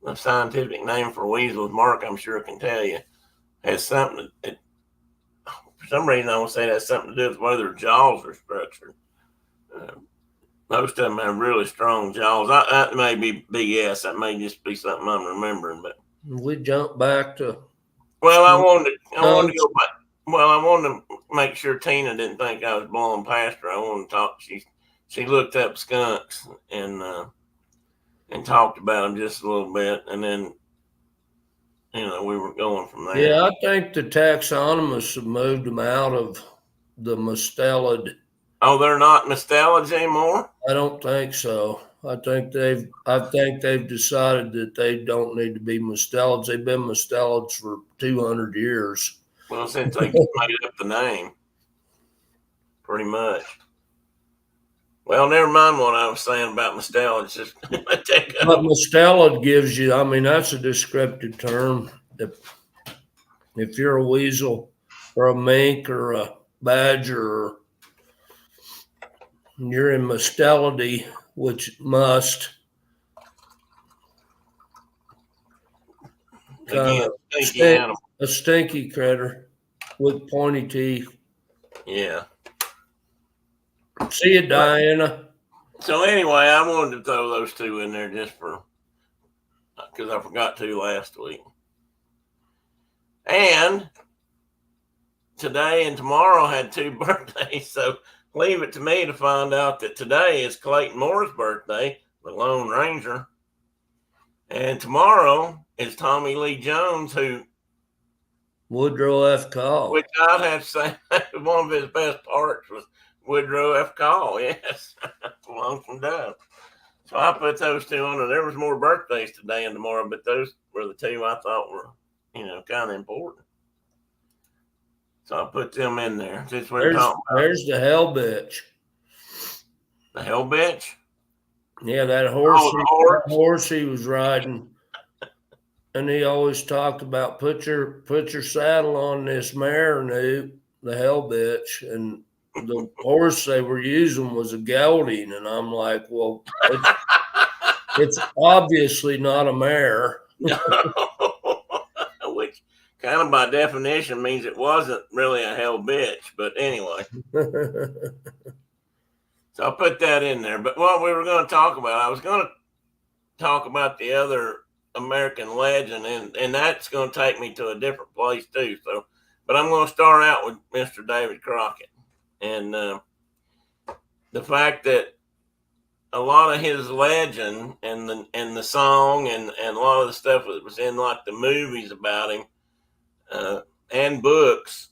the scientific name for weasels, Mark, I'm sure can tell you, has something for some reason, I would say that's something to do with the way their jaws are structured. Most of them have really strong jaws. That may be BS. That may just be something I'm remembering. But we jump back to. Well, I wanted to go back. Well, I wanted to make sure Tina didn't think I was blowing past her. I wanted to talk. She looked up skunks and talked about them just a little bit, and then we were going from there. Yeah, I think the taxonomists have moved them out of the mustelid. Oh, they're not mustelids anymore? I don't think so. I think they've decided that they don't need to be mustelids. They've been mustelids for 200 years. Well, since they made up the name, pretty much. Well, never mind what I was saying about mustelids. Just but mustelid gives you, that's a descriptive term. If you're a weasel or a mink or a badger, you're in mustelidity, which must kind of a stinky critter with pointy teeth. Yeah. See you, Diana. So anyway, I wanted to throw those 2 in there just because I forgot to last week. And today and tomorrow had 2 birthdays, so leave it to me to find out that today is Clayton Moore's birthday, the Lone Ranger. And tomorrow is Tommy Lee Jones, who Woodrow F. Call. Which I'd have to say one of his best parts was Woodrow F. Call, yes. Long from done. So I put those 2 on, and there was more birthdays today and tomorrow, but those were the 2 I thought were, kind of important. So I put them in there. Since we're talking about there's the hell bitch. The hell bitch? Yeah, that horse he was riding. And he always talked about put your saddle on this mare, Newt, the hell bitch. And the horse they were using was a gelding, and I'm like, well, it's obviously not a mare. Which kind of by definition means it wasn't really a hell bitch, but anyway. So I'll put that in there. But what we were going to talk about, I was going to talk about the other American legend, and that's going to take me to a different place too. So, but I'm going to start out with Mr. David Crockett. And the fact that a lot of his legend and the song and a lot of the stuff that was in like the movies about him and books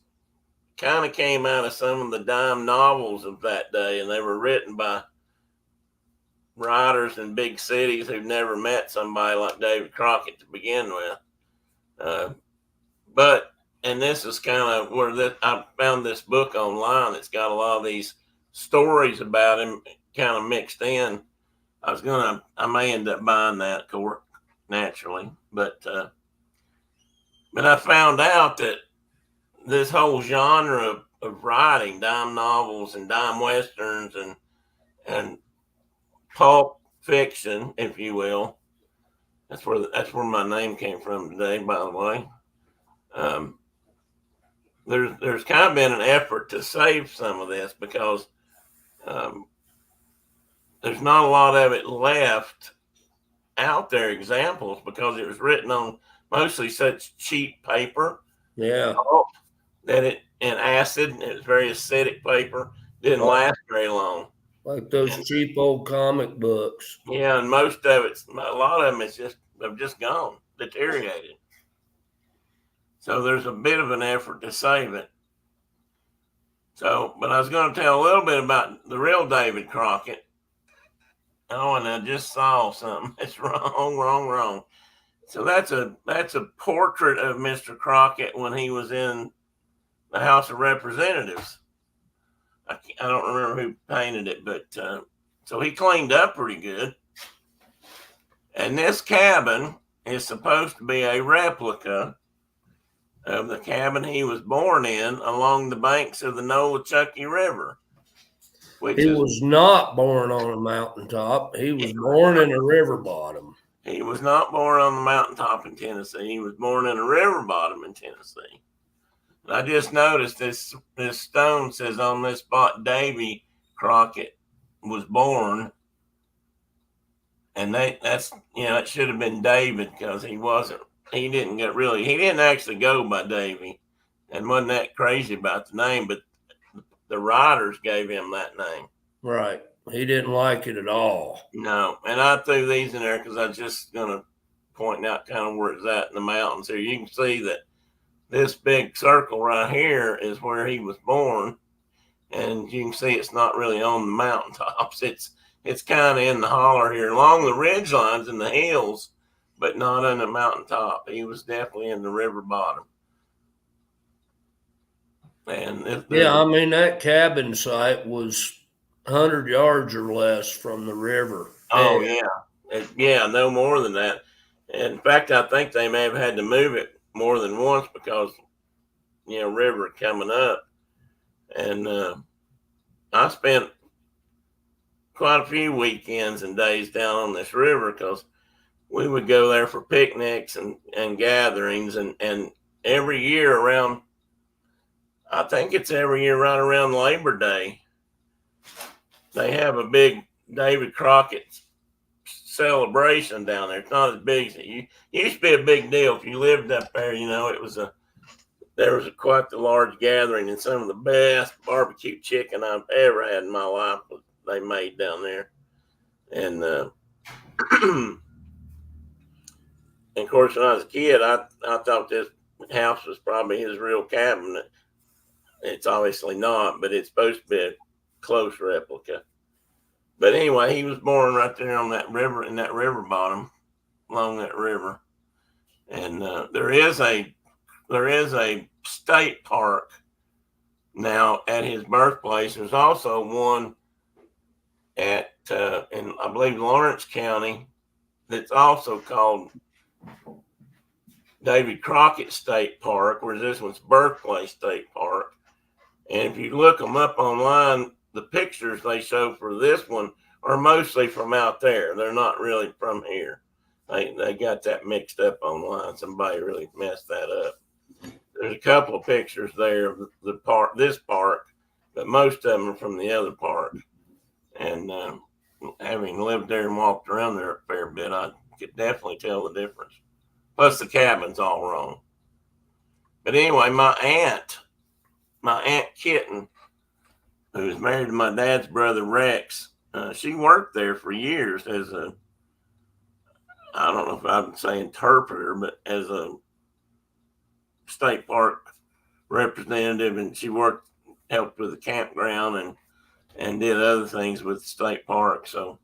kind of came out of some of the dime novels of that day, and they were written by writers in big cities who've never met somebody like David Crockett to begin with. And this is kind of where I found this book online. It's got a lot of these stories about him kind of mixed in. I may end up buying that, naturally. But I found out that this whole genre of writing, dime novels and dime westerns and pulp fiction, if you will, that's where my name came from today, by the way. There's kind of been an effort to save some of this because there's not a lot of it left out there, examples, because it was written on mostly such cheap paper. Yeah. That it in acid, it was very acidic paper, didn't last very long. Like those cheap old comic books. Yeah, and most of it's a lot of them is have just gone, deteriorated. So there's a bit of an effort to save it. So, but I was going to tell a little bit about the real David Crockett. Oh, and I just saw something. It's wrong. So that's a portrait of Mr. Crockett when he was in the House of Representatives. I don't remember who painted it, but so he cleaned up pretty good. And this cabin is supposed to be a replica of the cabin he was born in along the banks of the Nolechucky River. He was not born on a mountaintop. He was born in a river bottom. He was not born on the mountaintop in Tennessee. He was born in a river bottom in Tennessee. And I just noticed this stone says on this spot Davy Crockett was born. And that's it should have been David, because he didn't actually go by Davy and wasn't that crazy about the name, but the writers gave him that name. Right. He didn't like it at all. No. And I threw these in there because I was just going to point out kind of where it's at in the mountains here. You can see that this big circle right here is where he was born. And you can see it's not really on the mountaintops. It's kind of in the holler here along the ridge lines and the hills, but not on the mountaintop. He was definitely in the river bottom. And I mean, that cabin site was 100 yards or less from the river. Oh, yeah, no more than that. In fact, I think they may have had to move it more than once because, river coming up. And I spent quite a few weekends and days down on this river because we would go there for picnics and gatherings. And every year around, I think it's every year right around Labor Day, they have a big David Crockett celebration down there. It's not as big as it used to be. A big deal if you lived up there. There was quite the large gathering, and some of the best barbecue chicken I've ever had in my life they made down there. And of course, when I was a kid, I thought this house was probably his real cabin. It's obviously not, but it's supposed to be a close replica. But anyway, he was born right there on that river, in that river bottom, along that river. And there is a state park now at his birthplace. There's also one in I believe Lawrence County that's also called David Crockett State Park, whereas this one's Birthplace State Park. And if you look them up online, the pictures they show for this one are mostly from out there. They're not really from here. They got that mixed up online. Somebody really messed that up. There's a couple of pictures there of the park, this park, but most of them are from the other park. And having lived there and walked around there a fair bit, I could definitely tell the difference. Plus the cabin's all wrong. But anyway, my aunt Kitten, who was married to my dad's brother Rex, she worked there for years as I don't know if I would say interpreter, but as a state park representative, and she helped with the campground and did other things with the state park. So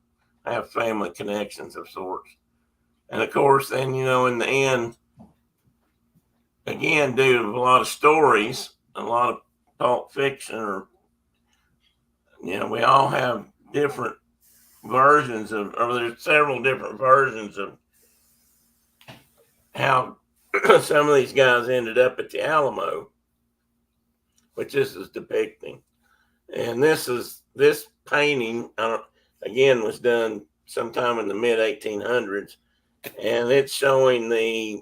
I have family connections of sorts. And of course, then, in the end, again, due to a lot of stories, a lot of Pulp Fiction, we all have different versions or there's several different versions of how some of these guys ended up at the Alamo, which this is depicting. And this painting, again, was done sometime in the mid 1800s, and it's showing the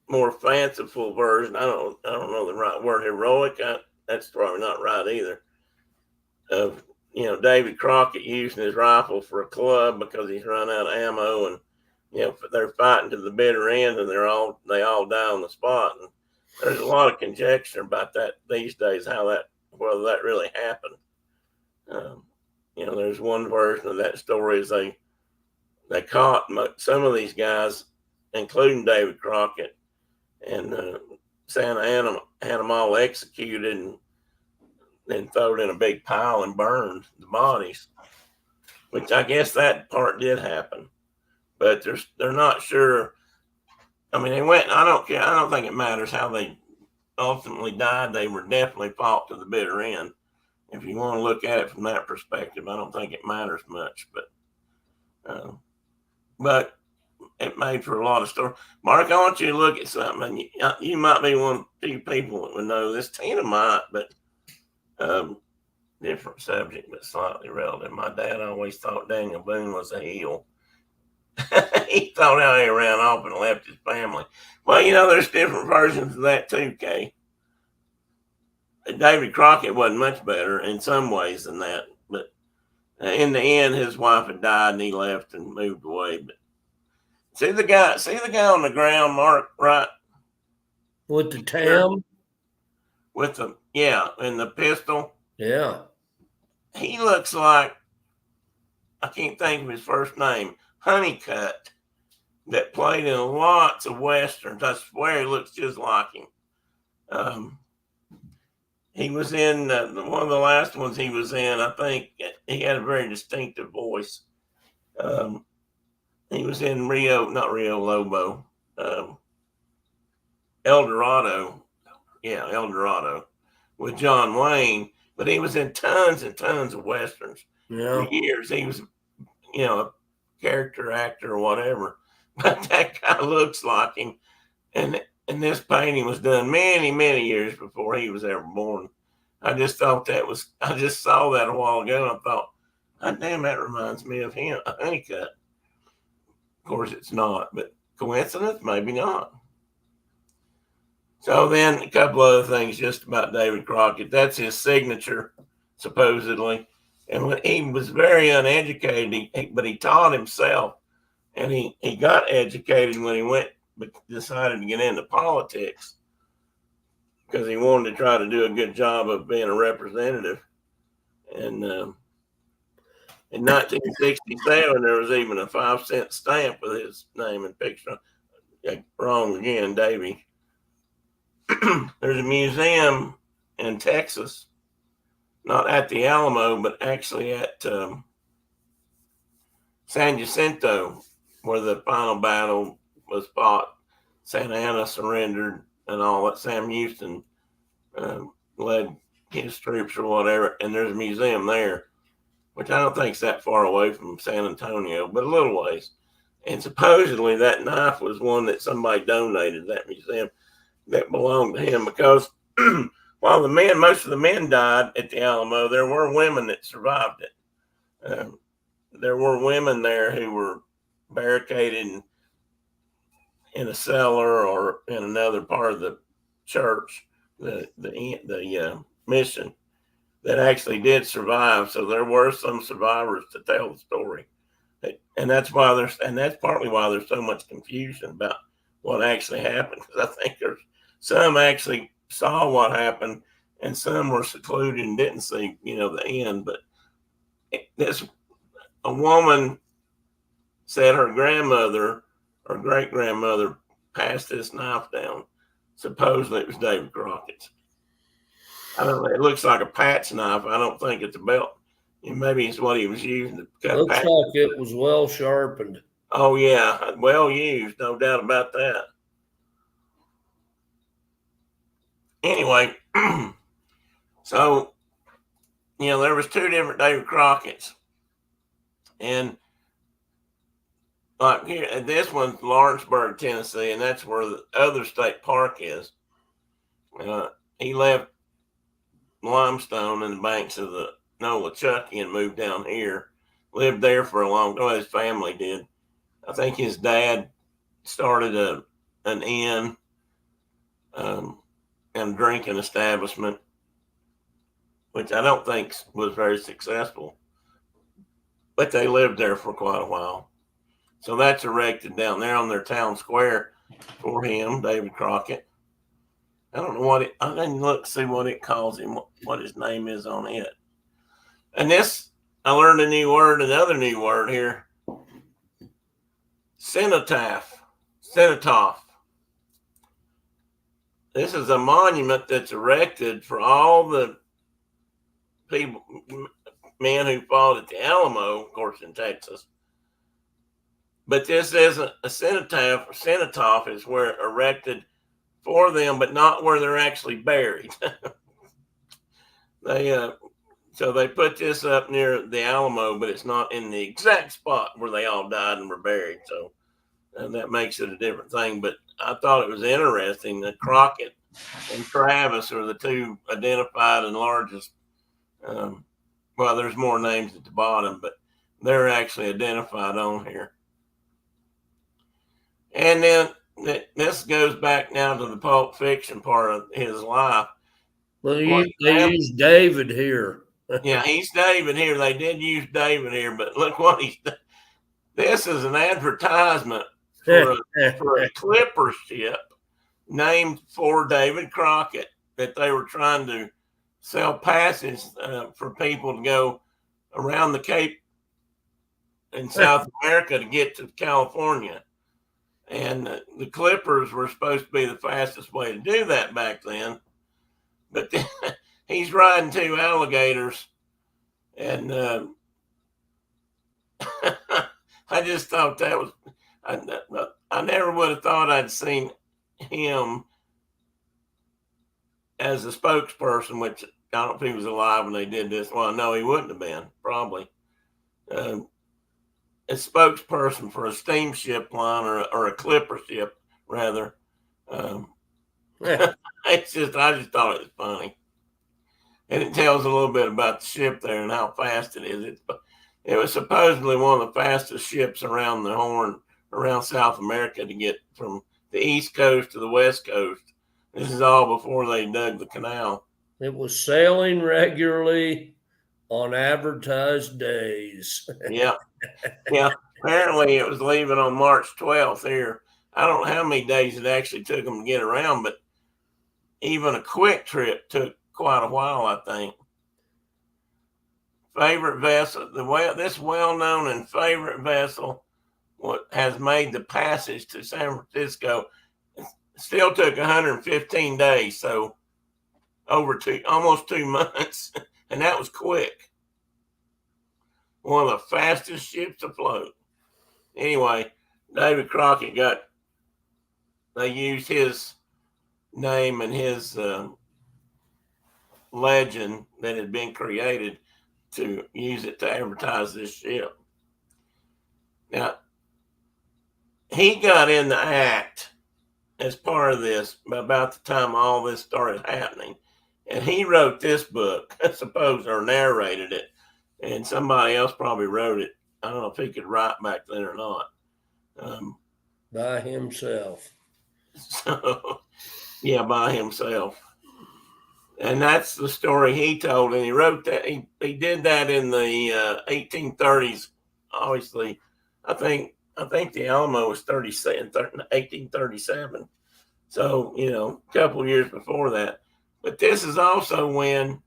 more fanciful version. I don't know the right word, heroic. That's probably not right either. Of David Crockett using his rifle for a club because he's run out of ammo, and they're fighting to the bitter end, and they all die on the spot. And there's a lot of conjecture about that these days, whether that really happened. There's one version of that story is they caught some of these guys, including David Crockett, and Santa Ana had them all executed and then thrown in a big pile and burned the bodies, which I guess that part did happen, but they're not sure. I mean, they went. I don't care. I don't think it matters how they ultimately died. They were definitely fought to the bitter end. If you want to look at it from that perspective, I don't think it matters much, but it made for a lot of stories. Mark, I want you to look at something. And you might be one of the few people that would know this. Tina might, but different subject, but slightly relevant. My dad always thought Daniel Boone was a heel. He thought how he ran off and left his family. Well, there's different versions of that too, Kay. David Crockett wasn't much better in some ways than that, but in the end, his wife had died and he left and moved away. But see the guy on the ground, Mark, right? With the tam? With and the pistol. Yeah. He looks like, I can't think of his first name, Honeycutt, that played in lots of westerns. I swear he looks just like him. He was in one of the last ones he was in. I think he had a very distinctive voice. He was in not Rio Lobo, El Dorado. Yeah, El Dorado with John Wayne. But he was in tons and tons of westerns for years. He was, a character actor or whatever. But that guy looks like him. And this painting was done many, many years before he was ever born. I just thought I just saw that a while ago and I thought, oh, damn, that reminds me of him, a Honeycutt. Of course, it's not, but coincidence? Maybe not. So then a couple other things just about David Crockett. That's his signature, supposedly. And when he was very uneducated, but he taught himself. And he got educated when he decided to get into politics because he wanted to try to do a good job of being a representative. And in 1967, there was even a 5-cent stamp with his name and picture. Wrong again, Davy. There's a museum in Texas, not at the Alamo, but actually at San Jacinto, where the final battle was fought. Santa Ana surrendered and all that. Sam Houston led his troops or whatever, and there's a museum there, which I don't think is that far away from San Antonio, but a little ways. And supposedly that knife was one that somebody donated to that museum that belonged to him, because while most of the men died at the Alamo, there were women that survived it. There were women there who were barricaded in a cellar or in another part of the church, the mission, that actually did survive. So there were some survivors to tell the story, and that's partly why there's so much confusion about what actually happened. Because I think there's some actually saw what happened, and some were secluded and didn't see, the end. But a woman said her grandmother or great grandmother passed this knife down. Supposedly it was David Crockett's. I don't know. It looks like a patch knife. I don't think it's a belt. Maybe it's what he was using to cut. Looks like it was well sharpened. Oh yeah, well used, no doubt about that. Anyway, so there was two different David Crockett's, and like here, this one's Lawrenceburg, Tennessee, and that's where the other state park is. He left Limestone in the banks of the Nolichucky and moved down here. Lived there for a long time. His family did. I think his dad started an inn and drinking establishment. which I don't think was very successful, but they lived there for quite a while. So that's erected down there on their town square for him, David Crockett. I don't know what I didn't look see what it calls him, what his name is on it. And this, I learned a new word, another new word here. Cenotaph. This is a monument that's erected for all the people, men who fought at the Alamo, of course, in Texas. But this isn't a cenotaph. A cenotaph is where erected for them, but not where they're actually buried. So they put this up near the Alamo, but it's not in the exact spot where they all died and were buried. So that makes it a different thing. But I thought it was interesting that Crockett and Travis are the two identified and largest. Well, there's more names at the bottom, but they're actually identified on here. And then this goes back now to the Pulp Fiction part of his life. Well, they used David here. Yeah, he's David here. They did use David here, but look what he's done. This is an advertisement for a clipper ship named for David Crockett that they were trying to sell passage for people to go around the Cape in South America to get to California. And the clippers were supposed to be the fastest way to do that back then. But then, he's riding two alligators. And I just thought that was, I never would have thought I'd seen him as a spokesperson, which I don't think he was alive when they did this. Well, no, he wouldn't have been, probably. A spokesperson for a steamship line or a clipper ship, rather. It's just, I just thought it was funny. And it tells a little bit about the ship there and how fast it is. It was supposedly one of the fastest ships around the Horn, around South America, to get from the East Coast to the West Coast. This is all before they dug the canal. It was sailing regularly on advertised days. Yeah. Apparently it was leaving on March 12th here. I don't know how many days it actually took them to get around, but even a quick trip took quite a while, I think. Favorite vessel, this well-known and favorite vessel has made the passage to San Francisco. It still took 115 days, so almost 2 months, and that was quick. One of the fastest ships afloat. Anyway, David Crockett they used his name and his legend that had been created to use it to advertise this ship. Now, he got in the act as part of this about the time all this started happening. And he wrote this book, I suppose, or narrated it. And somebody else probably wrote it. I don't know if he could write back then or not. By himself. So, yeah, by himself. And that's the story he told. And he wrote that. He did that in the 1830s. Obviously, I think the Alamo was 1837. So, a couple of years before that. But this is also when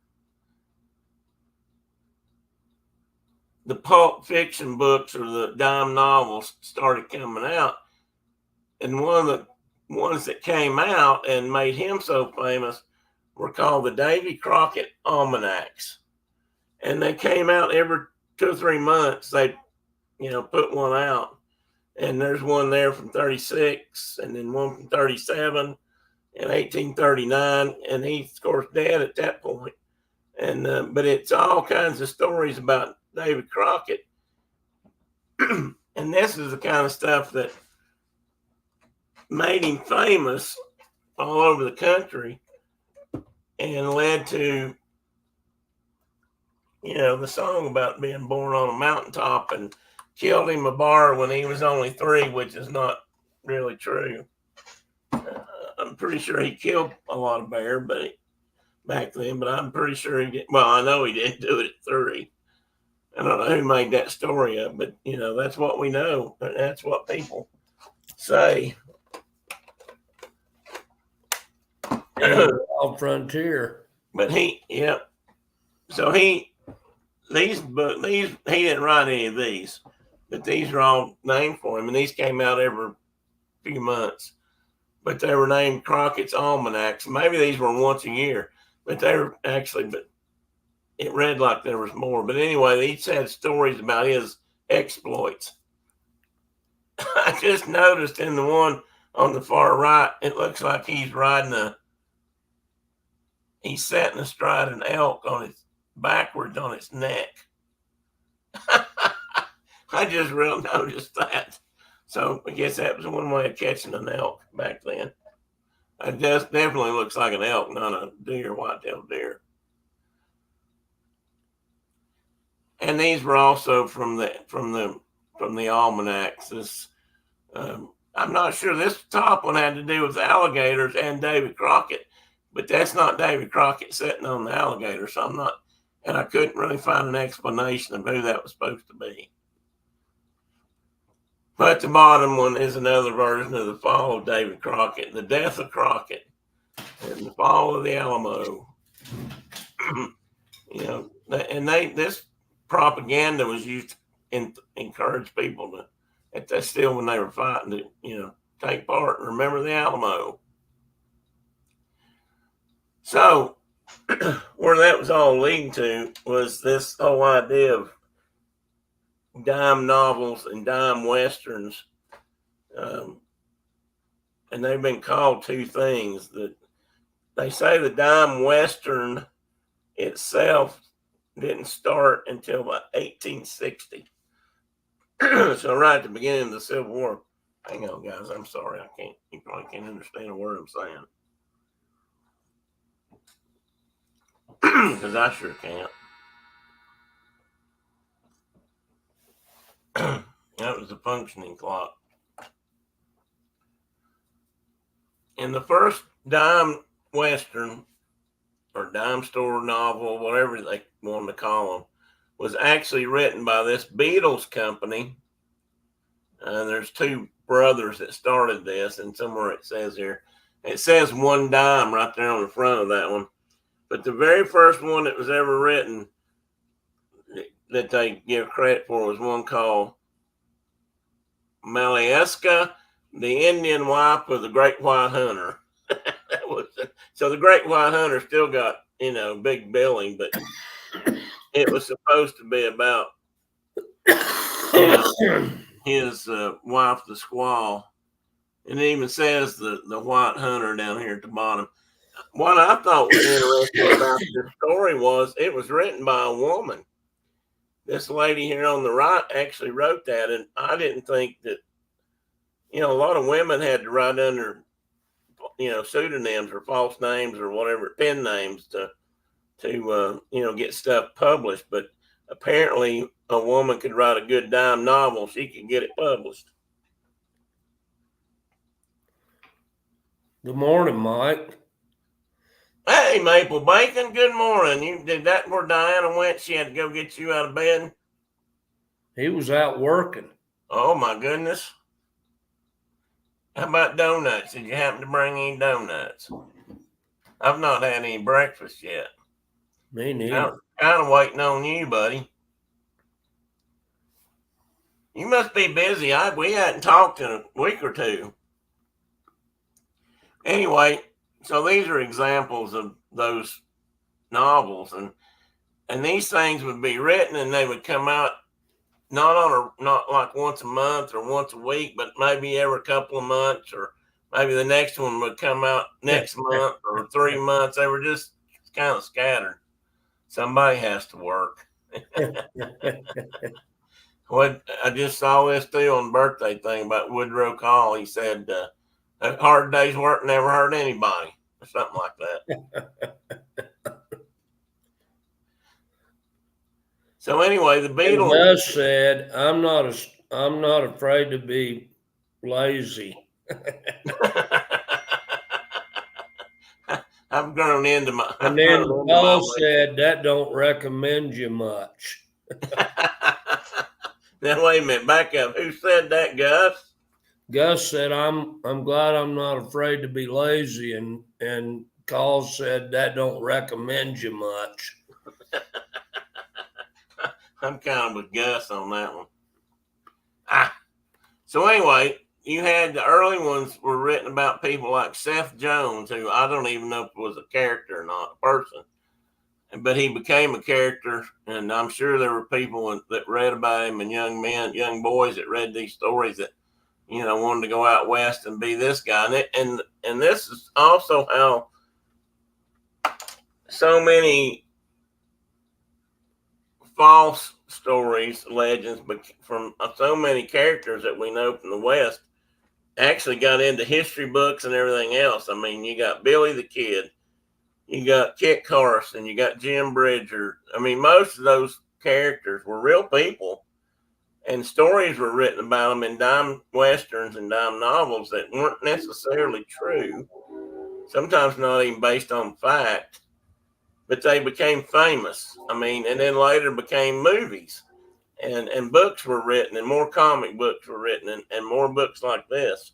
the Pulp Fiction books or the dime novels started coming out. And one of the ones that came out and made him so famous were called the Davy Crockett Almanacs. And they came out every 2 or 3 months. They, put one out. And there's one there from 36 and then one from 37 and 1839. And he's, of course, dead at that point. And but it's all kinds of stories about David Crockett. And this is the kind of stuff that made him famous all over the country and led to, the song about being born on a mountaintop and killed him a bar when he was only 3, which is not really true. I'm pretty sure he killed a lot of bear, but back then, but I'm pretty sure he did. Well, I know he didn't do it at 3. I don't know who made that story up, but that's what we know. That's what people say. Off frontier. But So he didn't write any of these, but these are all named for him, and these came out every few months. But they were named Crockett's Almanacs. Maybe these were once a year, but they were actually, but it read like there was more. But anyway, they each had stories about his exploits. I just noticed in the one on the far right, it looks like he's sitting astride an elk on its backwards on its neck. I just real noticed that. So I guess that was one way of catching an elk back then. It just definitely looks like an elk, not a deer, white-tailed deer. And these were also from the almanacs. I'm not sure this top one had to do with alligators and David Crockett, but that's not David Crockett sitting on the alligator. So and I couldn't really find an explanation of who that was supposed to be. But the bottom one is another version of the fall of David Crockett, the death of Crockett, and the fall of the Alamo. This propaganda was used to encourage people when they were fighting to, take part and remember the Alamo. So where that was all leading to was this whole idea of dime novels and dime westerns, and they've been called two things. That they say the dime western itself didn't start until about 1860. So right at the beginning of the Civil War. Hang on, guys. I'm sorry. You probably can't understand a word I'm saying. Because I sure can't. That was the functioning clock. And the first dime western or dime store novel, whatever they wanted to call them, was actually written by this Beatles company. There's two brothers that started this, and somewhere it says one dime right there on the front of that one. But the very first one that was ever written that they give credit for was one called Malieska, the Indian Wife of the Great White Hunter. So the Great White Hunter still got, big billing, but it was supposed to be about his wife, the squaw. And it even says the White Hunter down here at the bottom. What I thought was interesting about this story was it was written by a woman. This lady here on the right actually wrote that, and I didn't think that, a lot of women had to write under, pseudonyms or false names or whatever, pen names to get stuff published. But apparently a woman could write a good dime novel. She could get it published. Good morning, Mike. Hey, Maple Bacon, good morning. You did that where Diana went? She had to go get you out of bed? He was out working. Oh, my goodness. How about donuts? Did you happen to bring any donuts? I've not had any breakfast yet. Me neither. Kind of waiting on you, buddy. You must be busy. We hadn't talked in a week or two. Anyway, so these are examples of those novels, and these things would be written, and they would come out not like once a month or once a week, but maybe every couple of months, or maybe the next one would come out next month or 3 months. They were just kind of scattered. Somebody has to work. I just saw this too on the birthday thing about Woodrow Call. He said, a hard day's work never hurt anybody, or something like that. So anyway, the Beatles. And Gus said, "I'm not afraid to be lazy." I've grown into my. And then Paul said, that don't recommend you much. Now wait a minute, back up. Who said that, Gus? Gus said, I'm glad I'm not afraid to be lazy. And Carl said, that don't recommend you much. I'm kind of with Gus on that one. So anyway, you had the early ones were written about people like Seth Jones, who I don't even know if it was a character or not, a person. But he became a character, and I'm sure there were people that read about him, and young men, young boys that read these stories that, wanted to go out west and be this guy. And this is also how so many false stories, legends, but from so many characters that we know from the West actually got into history books and everything else. I mean, you got Blly the Kid, you got Kit Carson, you got Jim Bridger. I mean, most of those characters were real people, and stories were written about them in dime westerns and dime novels that weren't necessarily true, sometimes not even based on fact, but they became famous. I mean, and then later became movies, and books were written, and more comic books were written, and more books like this.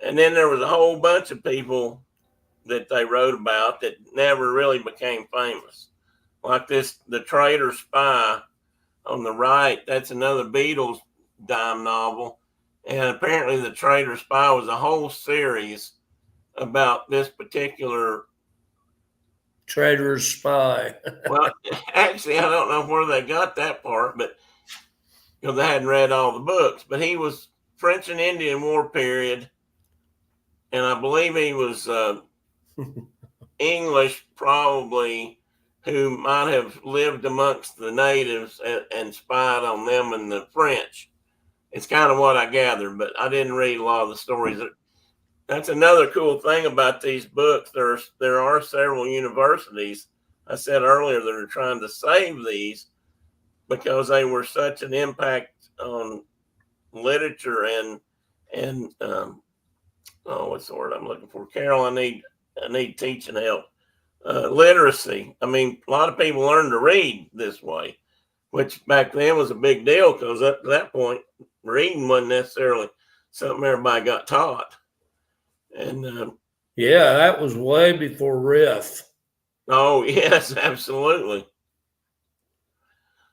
And then there was a whole bunch of people that they wrote about that never really became famous. Like the Traitor Spy on the right, that's another Beatles dime novel. And apparently the Traitor Spy was a whole series about this particular Traitor's Spy. Well, actually, I don't know where they got that part, but they hadn't read all the books. But he was French and Indian War period, and I believe he was English, probably, who might have lived amongst the natives and spied on them and the French. It's kind of what I gathered, but I didn't read a lot of the stories. That's another cool thing about these books. There are several universities, I said earlier, that are trying to save these because they were such an impact on literature and what's the word I'm looking for? Carol, I need teaching help. Literacy. I mean, a lot of people learned to read this way, which back then was a big deal because up to that point, reading wasn't necessarily something everybody got taught. And yeah, that was way before Riff. Oh yes, absolutely.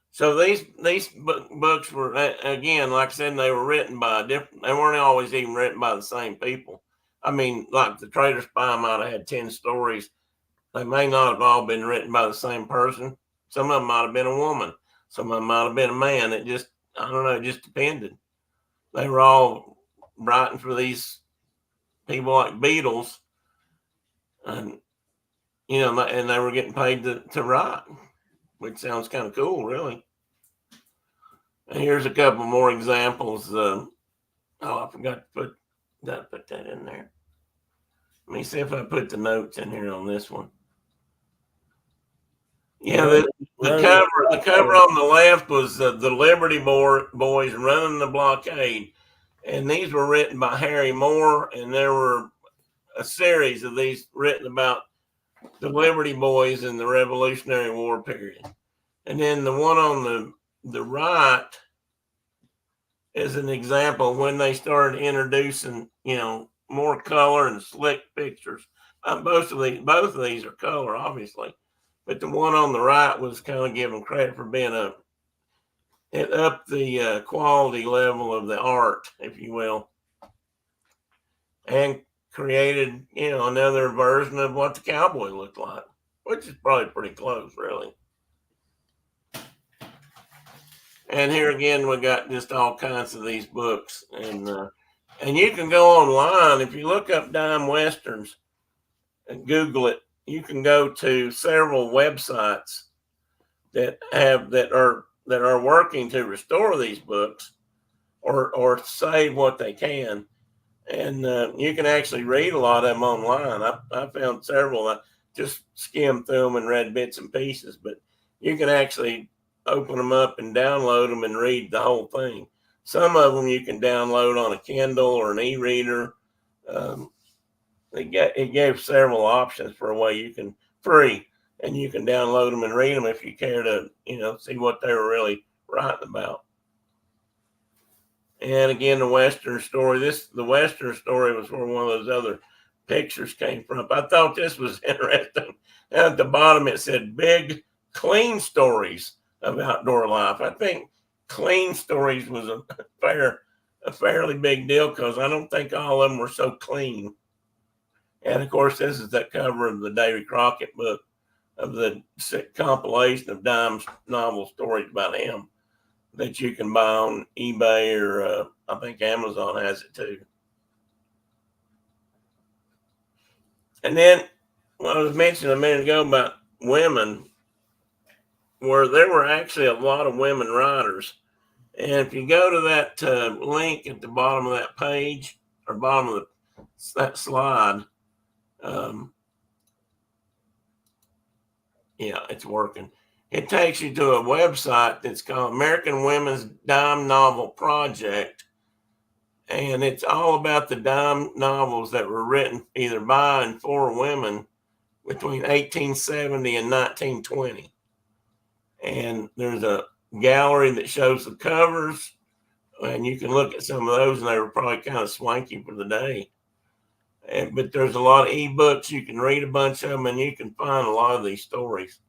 So these books were, again, like I said, they were written by different. They weren't always even written by the same people. I mean, like the Traitor Spy might have had 10 stories. They may not have all been written by the same person. Some of them might have been a woman. Some of them might have been a man. It just, I don't know, it just depended. They were all writing for these people like Beatles, and and they were getting paid to write, which sounds kind of cool, really. And here's a couple more examples. I forgot to put that in there. Let me see if I put the notes in here on this one. Yeah, the cover on the left was the Liberty Boys running the blockade, and these were written by Harry Moore, and there were a series of these written about the Liberty Boys in the Revolutionary War period. And then the one on the right is an example of when they started introducing, more color and slick pictures. Both of these are color, obviously, but the one on the right was kind of given credit for being it upped the quality level of the art, if you will, and created, another version of what the cowboy looked like, which is probably pretty close, really. And here again, we got just all kinds of these books, and you can go online if you look up dime westerns and Google it. You can go to several websites that are working to restore these books or save what they can, and you can actually read a lot of them online. I found several. I just skimmed through them and read bits and pieces, but you can actually open them up and download them and read the whole thing. Some of them you can download on a Kindle or an e-reader. It gave several options for a way you can free, and you can download them and read them if you care to, see what they were really writing about. And again, the Western story. The Western story was where one of those other pictures came from. I thought this was interesting. And at the bottom, it said "Big Clean Stories of Outdoor Life." I think clean stories was a fairly big deal because I don't think all of them were so clean. And of course, this is that cover of the David Crockett book of the compilation of dime novel stories about him that you can buy on eBay or I think Amazon has it too. And then what I was mentioning a minute ago about women, where there were actually a lot of women writers. And if you go to that link at the bottom of that page or bottom of that slide, yeah, it's working. It takes you to a website that's called American Women's Dime Novel Project. And it's all about the dime novels that were written either by and for women between 1870 and 1920. And there's a gallery that shows the covers, and you can look at some of those, and they were probably kind of swanky for the day. But there's a lot of ebooks. You can read a bunch of them, and you can find a lot of these stories,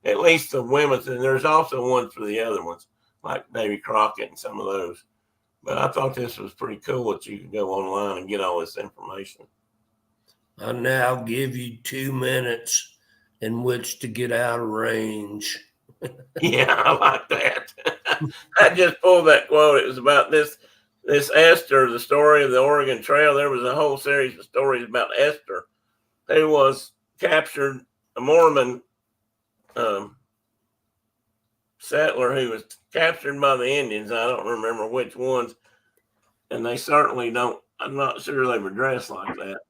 at least the women's. And there's also ones for the other ones, like David Crockett and some of those. But I thought this was pretty cool that you could go online and get all this information. I now give you 2 minutes in which to get out of range. Yeah, I like that. I just pulled that quote. It was about this Esther, the story of the Oregon Trail. There was a whole series of stories about Esther, who was captured, a Mormon settler who was captured by the Indians. I don't remember which ones, and they certainly don't. I'm not sure they were dressed like that,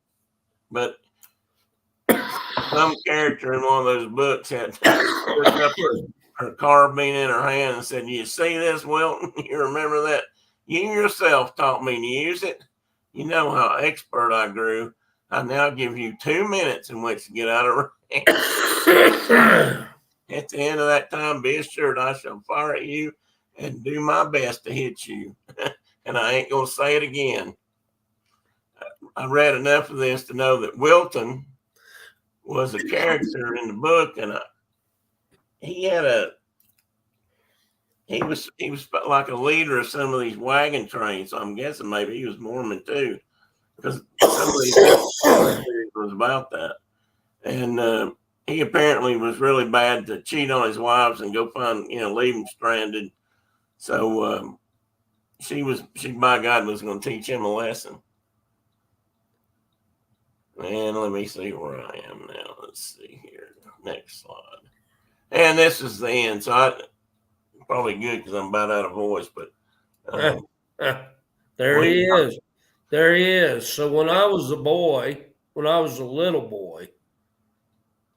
but some character in one of those books had her carbine in her hand and said, "You see this, Wilton? You remember that? You yourself taught me to use it. You know how expert I grew. I now give you 2 minutes in which to get out of range. At the end of that time, be assured I shall fire at you and do my best to hit you. And I ain't going to say it again." I read enough of this to know that Wilton was a character in the book, and he was like a leader of some of these wagon trains. So I'm guessing maybe he was Mormon too, because some of these was about that. And he apparently was really bad to cheat on his wives and go find, leave them stranded. So she by God was going to teach him a lesson. And let me see where I am now. Let's see here. Next slide. And this is the end. So probably good because I'm about out of voice, but there he is. There he is. So when I was a little boy,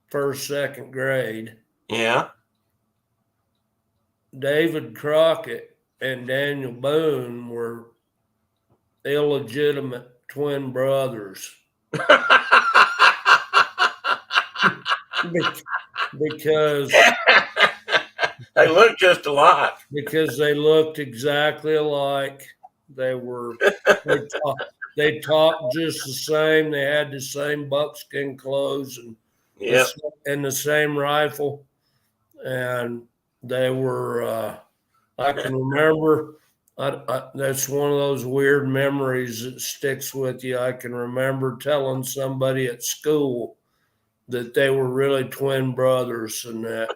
first, second grade, yeah, David Crockett and Daniel Boone were illegitimate twin brothers. Because they looked just alike. Because they looked exactly alike. They talked just the same. They had the same buckskin clothes and the same rifle. And they were, I can remember, that's one of those weird memories that sticks with you. I can remember telling somebody at school that they were really twin brothers and that.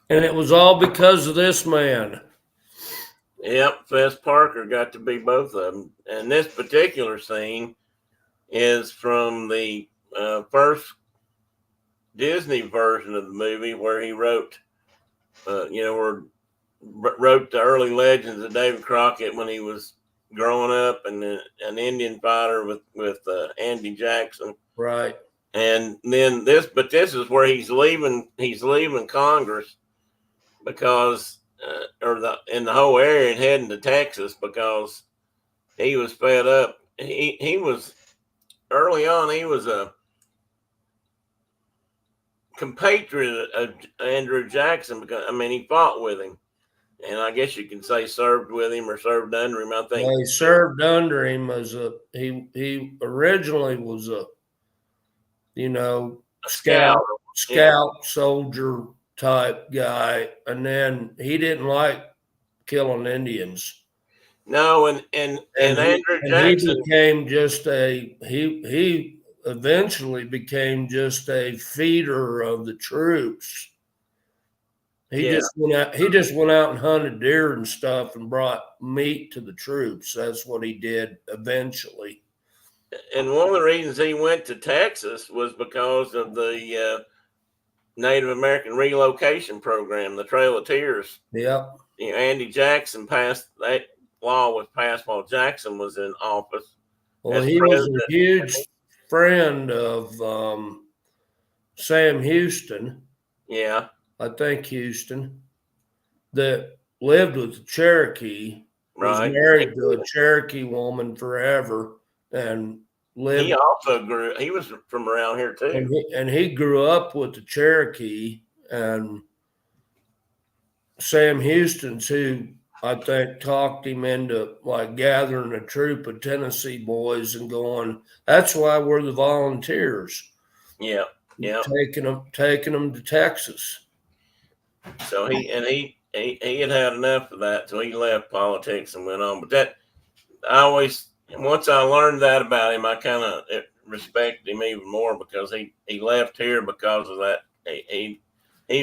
And it was all because of this man. Yep, Fess Parker got to be both of them. And this particular scene is from the first Disney version of the movie where he wrote the early legends of David Crockett when he was growing up and an Indian fighter with Andy Jackson. Right. And then this is where he's leaving Congress because in the whole area and heading to Texas because he was fed up. He was early on. He was a compatriot of Andrew Jackson because he fought with him, and I guess you can say served with him or served under him. I think Well, he served under him as he originally was a scout. scout soldier type guy, and then he didn't like killing Indians. No, and Andrew Jackson, he became just he eventually became just a feeder of the troops. He just went out and hunted deer and stuff and brought meat to the troops. That's what he did eventually. And one of the reasons he went to Texas was because of the Native American relocation program, the Trail of Tears. Yep. Andy Jackson passed that law was passed while Jackson was in office. Well, he was a huge friend of Sam Houston. Yeah. I think Houston, that lived with the Cherokee, was married to a Cherokee woman forever, and lived. He also grew. He was from around here too, and he grew up with the Cherokee. And Sam Houston's who I think talked him into like gathering a troop of Tennessee boys and going. That's why we're the volunteers. Yeah. Taking them to Texas. So he had enough of that, so he left politics and went on. But once I learned that about him, I kind of respected him even more because he left here because of that. He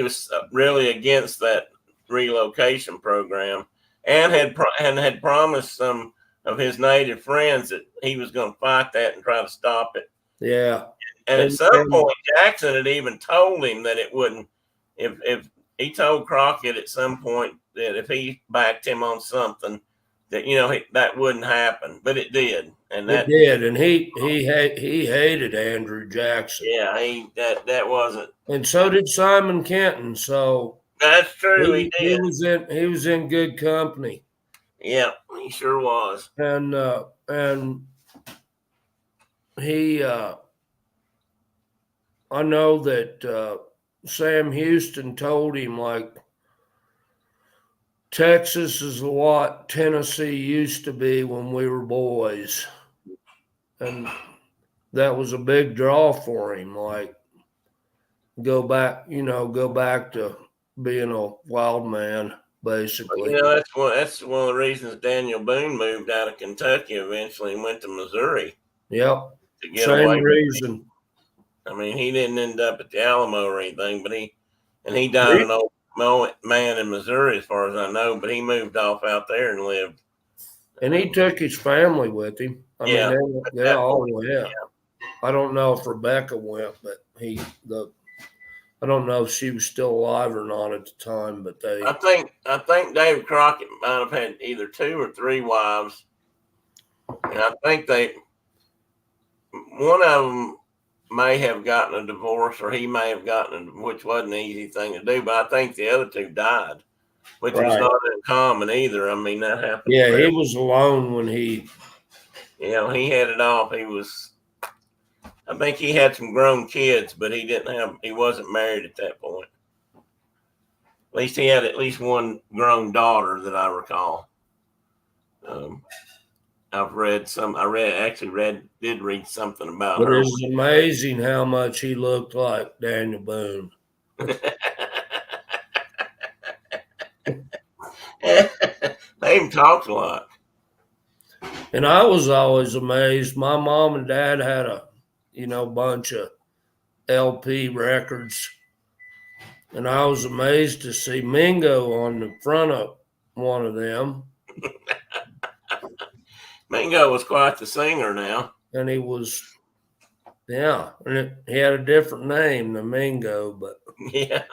was really against that relocation program and had promised some of his native friends that he was going to fight that and try to stop it. Yeah. And at some point, Jackson had even told him that it wouldn't. If he told Crockett at some point that if he backed him on something, that that wouldn't happen, but it did, and it did, and he hated Andrew Jackson. Yeah, that wasn't, and so did Simon Kenton. So that's true. He did. He was in good company. Yeah, he sure was. And he, I know that Sam Houston told him like, Texas is what Tennessee used to be when we were boys. And that was a big draw for him. Like, go back to being a wild man, basically. That's one of the reasons Daniel Boone moved out of Kentucky eventually and went to Missouri. Yep. To get Same away reason. He didn't end up at the Alamo or anything, but he died an old man in Missouri, as far as I know, but he moved off out there and lived. And he took his family with him. They all went. Yeah. I don't know if Rebecca went, but I don't know if she was still alive or not at the time, but I think David Crockett might have had either 2 or 3 wives. And I think one of them may have gotten a divorce, or he may have gotten which wasn't an easy thing to do, but I think the other 2 died, which was not uncommon either. That happened. Yeah, he was alone when he had it off. I think he had some grown kids, but he wasn't married at that point. At least he had at least one grown daughter that I recall. I've read did read something about her. But it's amazing how much he looked like Daniel Boone. They even talked a lot. And I was always amazed. My mom and dad had a bunch of LP records. And I was amazed to see Mingo on the front of one of them. Mingo was quite the singer now. And he was, and he had a different name than Mingo, but. Yeah,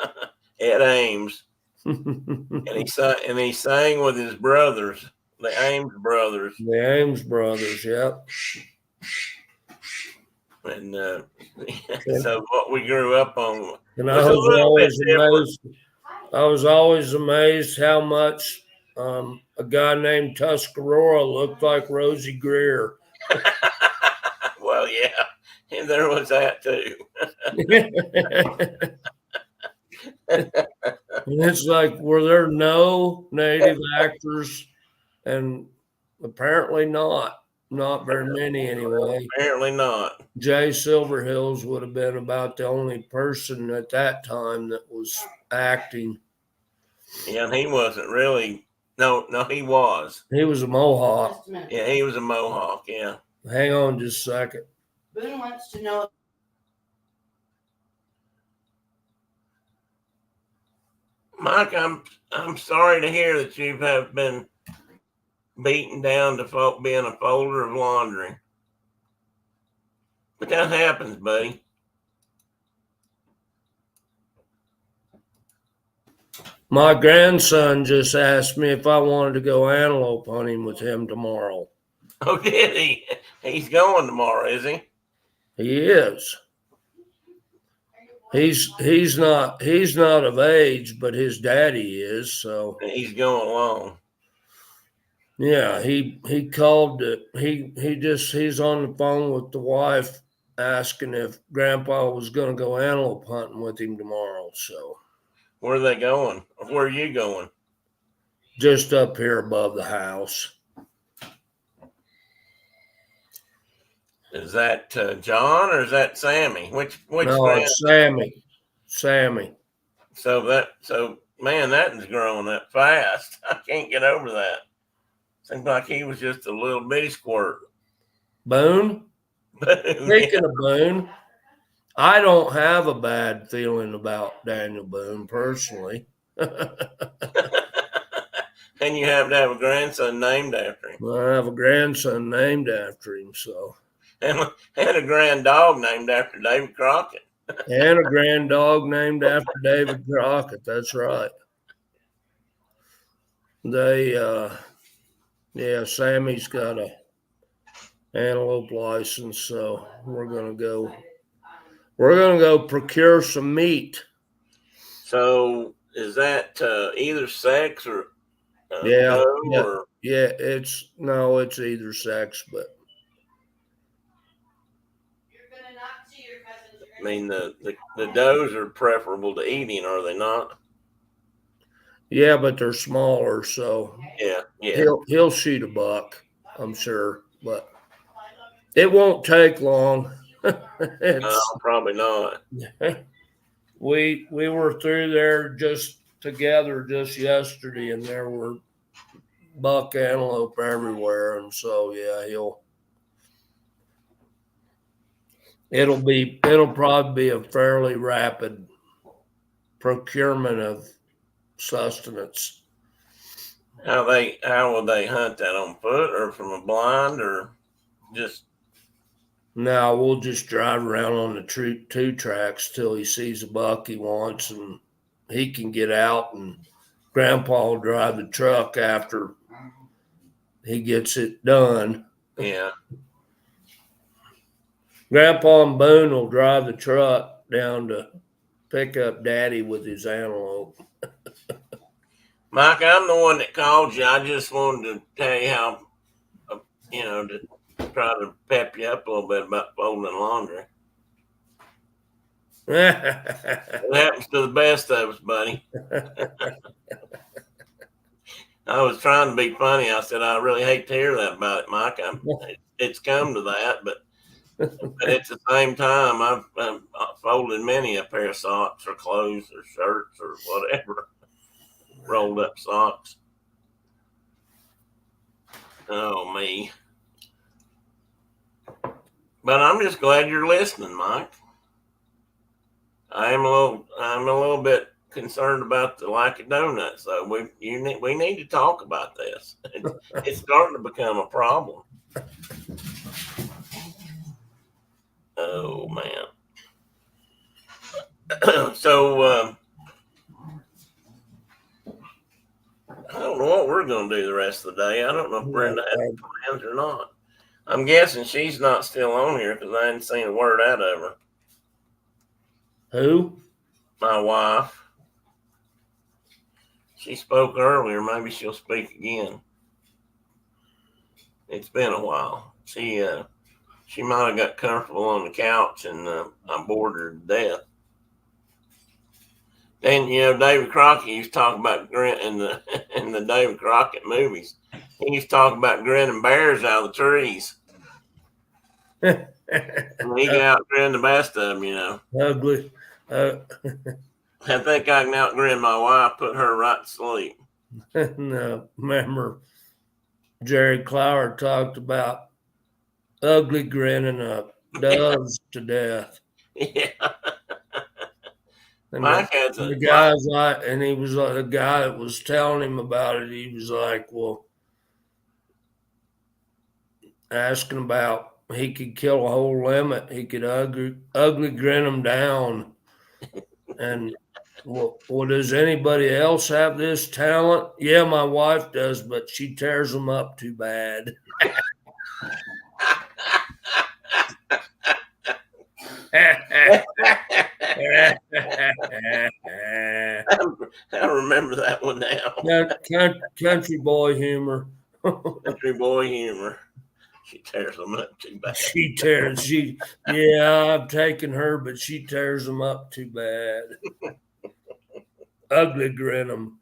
Ed Ames. and he sang with his brothers, the Ames brothers. The Ames brothers, yep. And so what we grew up on. And I was always amazed how much a guy named Tuscarora looked like Rosie Greer. Well, yeah, and there was that too. And it's like, were there no native actors? And apparently not. Not very many anyway. Apparently not. Jay Silverhills would have been about the only person at that time that was acting. Yeah, and he wasn't really. No, he was. He was a Mohawk. Just a minute. Yeah, he was a Mohawk. Yeah. Hang on just a second. Boone wants to know. Mike, I'm sorry to hear that you have been beaten down to being a folder of laundry. But that happens, buddy. My grandson just asked me if I wanted to go antelope hunting with him tomorrow. Oh, did he? He's going tomorrow, is he? He is. He's not of age, but his daddy is. So He's going along. yeah, he called it. He's on the phone with the wife asking if Grandpa was going to go antelope hunting with him tomorrow. So Where are they going? Where are you going? just up here above the house. Is that John or is that Sammy? Which No, it's Sammy. Sammy. So man, that is growing up fast. I can't get over that. Seems like he was just a little bitty squirt. Boone. Speaking of Boone, I don't have a bad feeling about Daniel Boone personally. And you happen to have a grandson named after him. I have a grandson named after him, so And a grand dog named after David Crockett. and a grand dog named after David Crockett. That's right. Sammy's got a antelope license, so we're gonna go procure some meat. So is that either sex or Yeah, or it's either sex, but I mean the does are preferable to eating, are they not? yeah, but they're smaller, so Yeah. he'll shoot a buck, I'm sure, but it won't take long. No, probably not. We were through there just together just yesterday, and there were buck antelope everywhere, and so yeah, it'll probably be a fairly rapid procurement of sustenance. How will they hunt that, on foot or from a blind or just? Now we'll just drive around on the two tracks till he sees a buck he wants, and he can get out, and Grandpa will drive the truck after he gets it done. Yeah. Grandpa and Boone will drive the truck down to pick up Daddy with his antelope. Mike, I'm the one that called you. I just wanted to tell you how, to try to pep you up a little bit about folding laundry. It happens to the best of us, buddy. I was trying to be funny. I said, I really hate to hear that about it, Mike. It's come to that, but at the same time, I've folded many a pair of socks or clothes or shirts or whatever. Rolled up socks. Oh, me. But I'm just glad you're listening, Mike. I'm a little bit concerned about the lack of donuts, though. We need to talk about this. It's starting to become a problem. Oh man. So I don't know what we're going to do the rest of the day. I don't know if Brenda has plans or not. I'm guessing she's not still on here because I hadn't seen a word out of her. Who? My wife. She spoke earlier. Maybe she'll speak again. It's been a while. She might have got comfortable on the couch and I bored her to death. Then David Crockett used to talk about in the David Crockett movies. He used to talk about grinning bears out of the trees. And he got outgrin the best of them, Ugly. I think I can outgrin my wife, put her right to sleep. No, remember Jerry Clower talked about ugly grinning doves to death. Yeah. And Mike has the guy's like, and he was like, the guy that was telling him about it, he was like, well, asking about he could kill a whole limit, he could ugly grin them down. And well, does anybody else have this talent? Yeah, my wife does, but she tears them up too bad. I remember that one now. Country boy humor. Country boy humor. She tears them up too bad. Yeah, I've taken her, but she tears them up too bad. Ugly grin them.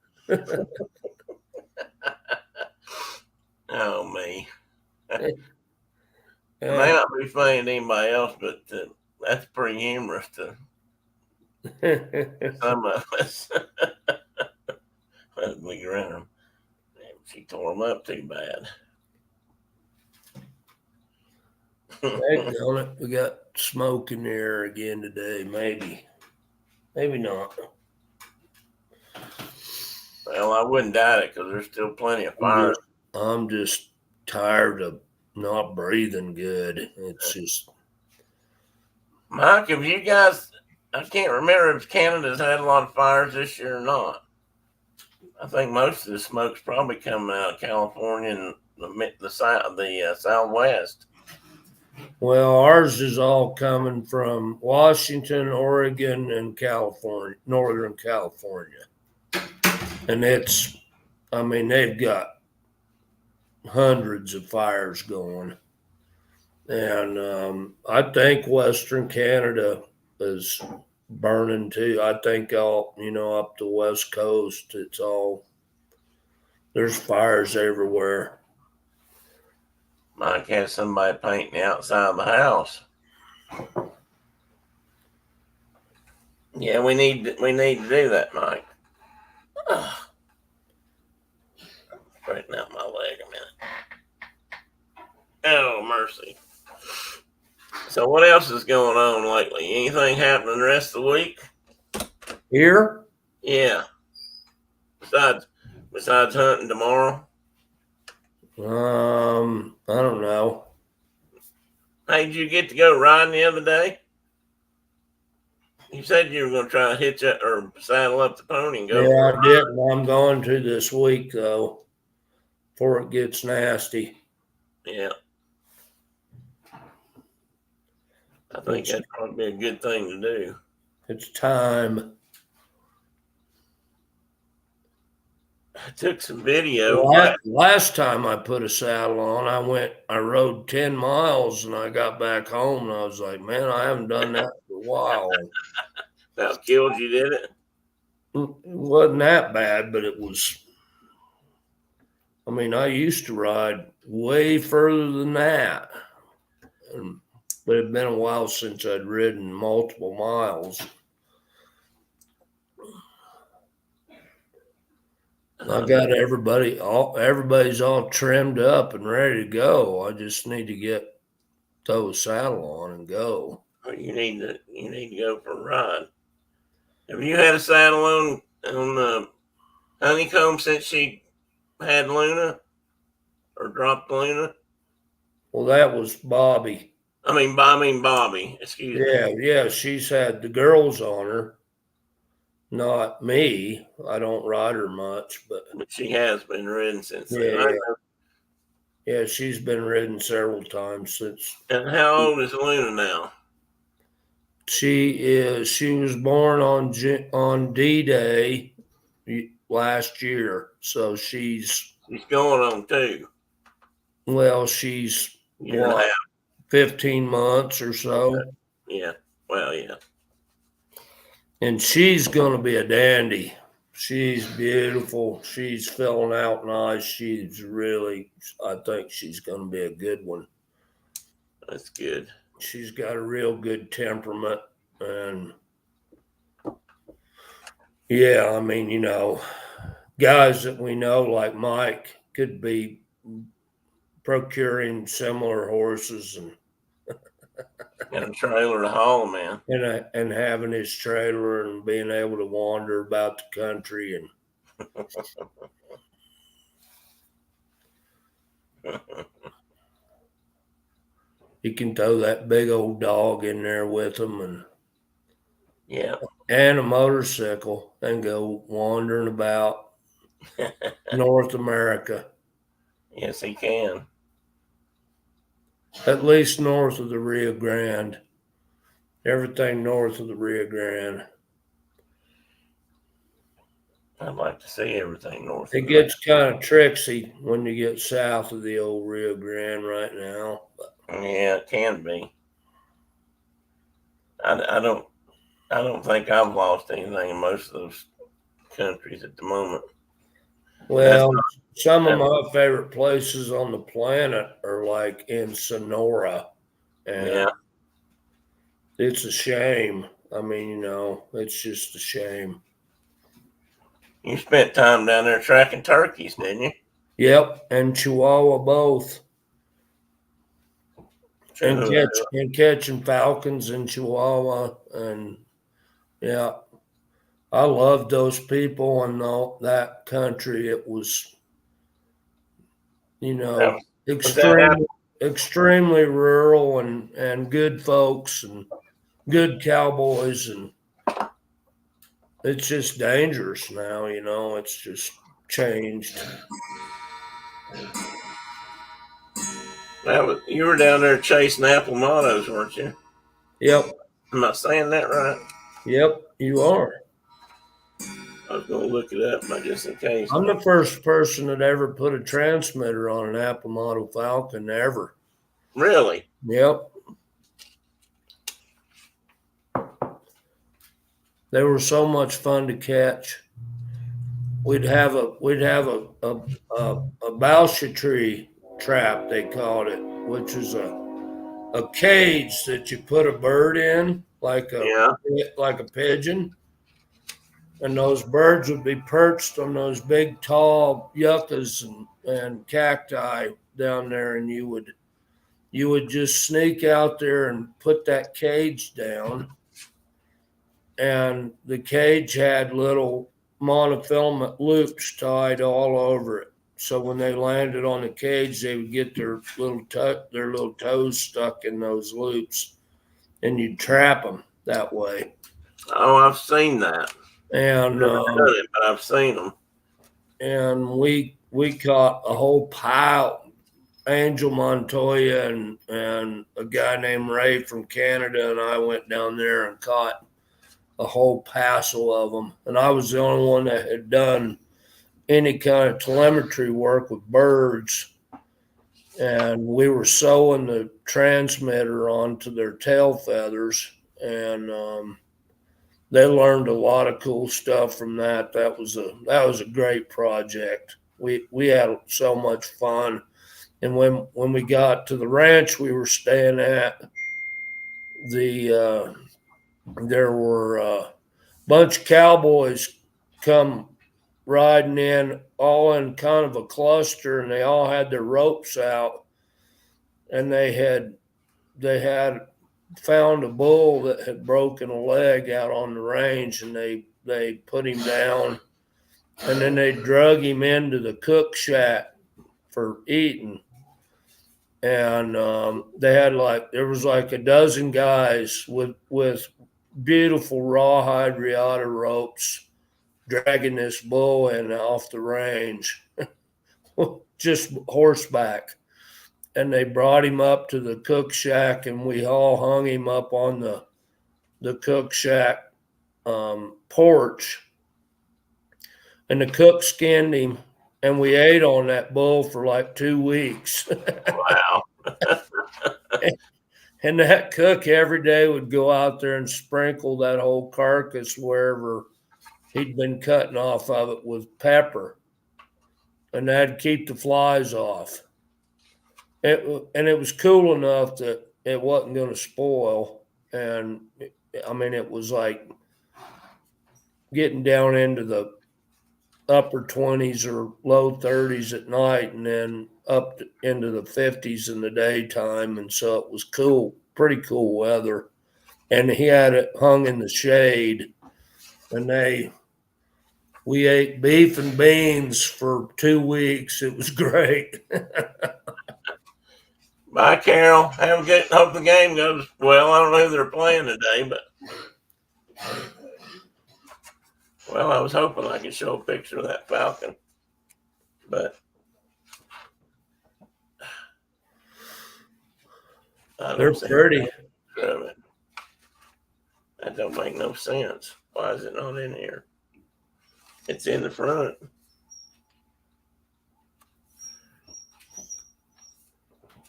Oh, me. It may not be funny to anybody else, but that's pretty humorous to some of us. Ugly grin them. She tore them up too bad. Dang on it. We got smoke in the air again today. Maybe not. Well, I wouldn't doubt it because there's still plenty of fire. I'm just tired of not breathing good. It's just. Mike, have you guys, I can't remember if Canada's had a lot of fires this year or not. I think most of the smoke's probably coming out of California and the Southwest. Well, ours is all coming from Washington, Oregon, and California, Northern California. And they've got hundreds of fires going. And I think Western Canada is burning too. I think up the West Coast, there's fires everywhere. Mike has somebody painting the outside of the house. Yeah, we need to do that, Mike. Straighten out my leg a minute. Oh, mercy. So what else is going on lately? Anything happening the rest of the week? Here? Yeah. Besides hunting tomorrow? I don't know. Hey, did you get to go riding the other day? You said you were going to try to hitch up or saddle up the pony and go. Yeah, I did. I'm going to this week, though, before it gets nasty. Yeah. I think that'd probably be a good thing to do. It's time. I took some video. Last time I put a saddle on, I rode 10 miles and I got back home and I was like, man, I haven't done that for a while. About killed you, did it? It wasn't that bad, but it was. I mean, I used to ride way further than that. But it'd been a while since I'd ridden multiple miles. I got everybody's all trimmed up and ready to go. I just need to throw a saddle on and go. Oh, you need to go for a ride. Have you had a saddle on Honeycomb since she had Luna or dropped Luna? Well, that was Bobby. I mean Bobby. Excuse me. Yeah, she's had the girls on her. Not me. I don't ride her much, but she has been ridden since then. Yeah, she's been ridden several times since. And how old is Luna now? She was born on D-Day. last year. So she's going on 2. Well, she's Year and a half. 15 months or so. Okay. Yeah. Well, yeah. And she's going to be a dandy. She's beautiful. She's filling out nice. I think she's going to be a good one. That's good. She's got a real good temperament. And yeah, I mean, guys that we know like Mike could be procuring similar horses and Got a trailer to haul them and having his trailer and being able to wander about the country and he can throw that big old dog in there with him and a motorcycle and go wandering about North America. Yes, he can. At least north of the Rio Grande. Everything north of the Rio Grande. I'd like to see everything north. It gets kind of tricksy when you get south of the old Rio Grande right now. Yeah, it can be. I don't think I've lost anything in most of those countries at the moment. Well, some of my favorite places on the planet are like in Sonora. And it's a shame. I mean, it's just a shame. You spent time down there tracking turkeys, didn't you? Yep, and Chihuahua both. And catching falcons in Chihuahua. And yeah, I loved those people and that country. It was, extremely rural and good folks and good cowboys. And it's just dangerous now, it's just changed. You were down there chasing apple mottos, weren't you? Yep. Am I saying that right? Yep, you are. I was going to look it up, but just in case. I'm the first person that ever put a transmitter on an apple motto falcon ever. Really? Yep. They were so much fun to catch. We'd have a balsha tree trap, they called it, which is a cage that you put a bird in, like a pigeon, and those birds would be perched on those big tall yuccas and cacti down there, and you would just sneak out there and put that cage down, and the cage had little monofilament loops tied all over it. So when they landed on the cage, they would get their little toes stuck in those loops, and you'd trap them that way. Oh, I've seen that. And but I've seen them. And we caught a whole pile. Angel Montoya and a guy named Ray from Canada and I went down there and caught a whole passel of them. And I was the only one that had done any kind of telemetry work with birds. And we were sewing the transmitter onto their tail feathers. And they learned a lot of cool stuff from that. That was a great project. We had so much fun. And when we got to the ranch we were staying at, there were a bunch of cowboys come riding in, all in kind of a cluster, and they all had their ropes out, and they had found a bull that had broken a leg out on the range, and they put him down, and then they drug him into the cook shack for eating. And there was like a dozen guys with beautiful rawhide riata ropes dragging this bull in off the range, just horseback. And they brought him up to the cook shack, and we all hung him up on the cook shack porch. and the cook skinned him, and we ate on that bull for like 2 weeks. Wow. And that cook every day would go out there and sprinkle that whole carcass wherever he'd been cutting off of it with pepper, and that'd keep the flies off. And it was cool enough that it wasn't going to spoil. And I mean, it was like getting down into the upper 20s or low 30s at night, and then up into the 50s in the daytime. And so it was cool, pretty cool weather. And he had it hung in the shade, and we ate beef and beans for 2 weeks. It was great. Bye, Carol. Have a good. Hope the game goes well. I don't know who they're playing today, but well, I was hoping I could show a picture of that falcon, but They're pretty. That don't make no sense. Why is it not in here? It's in the front.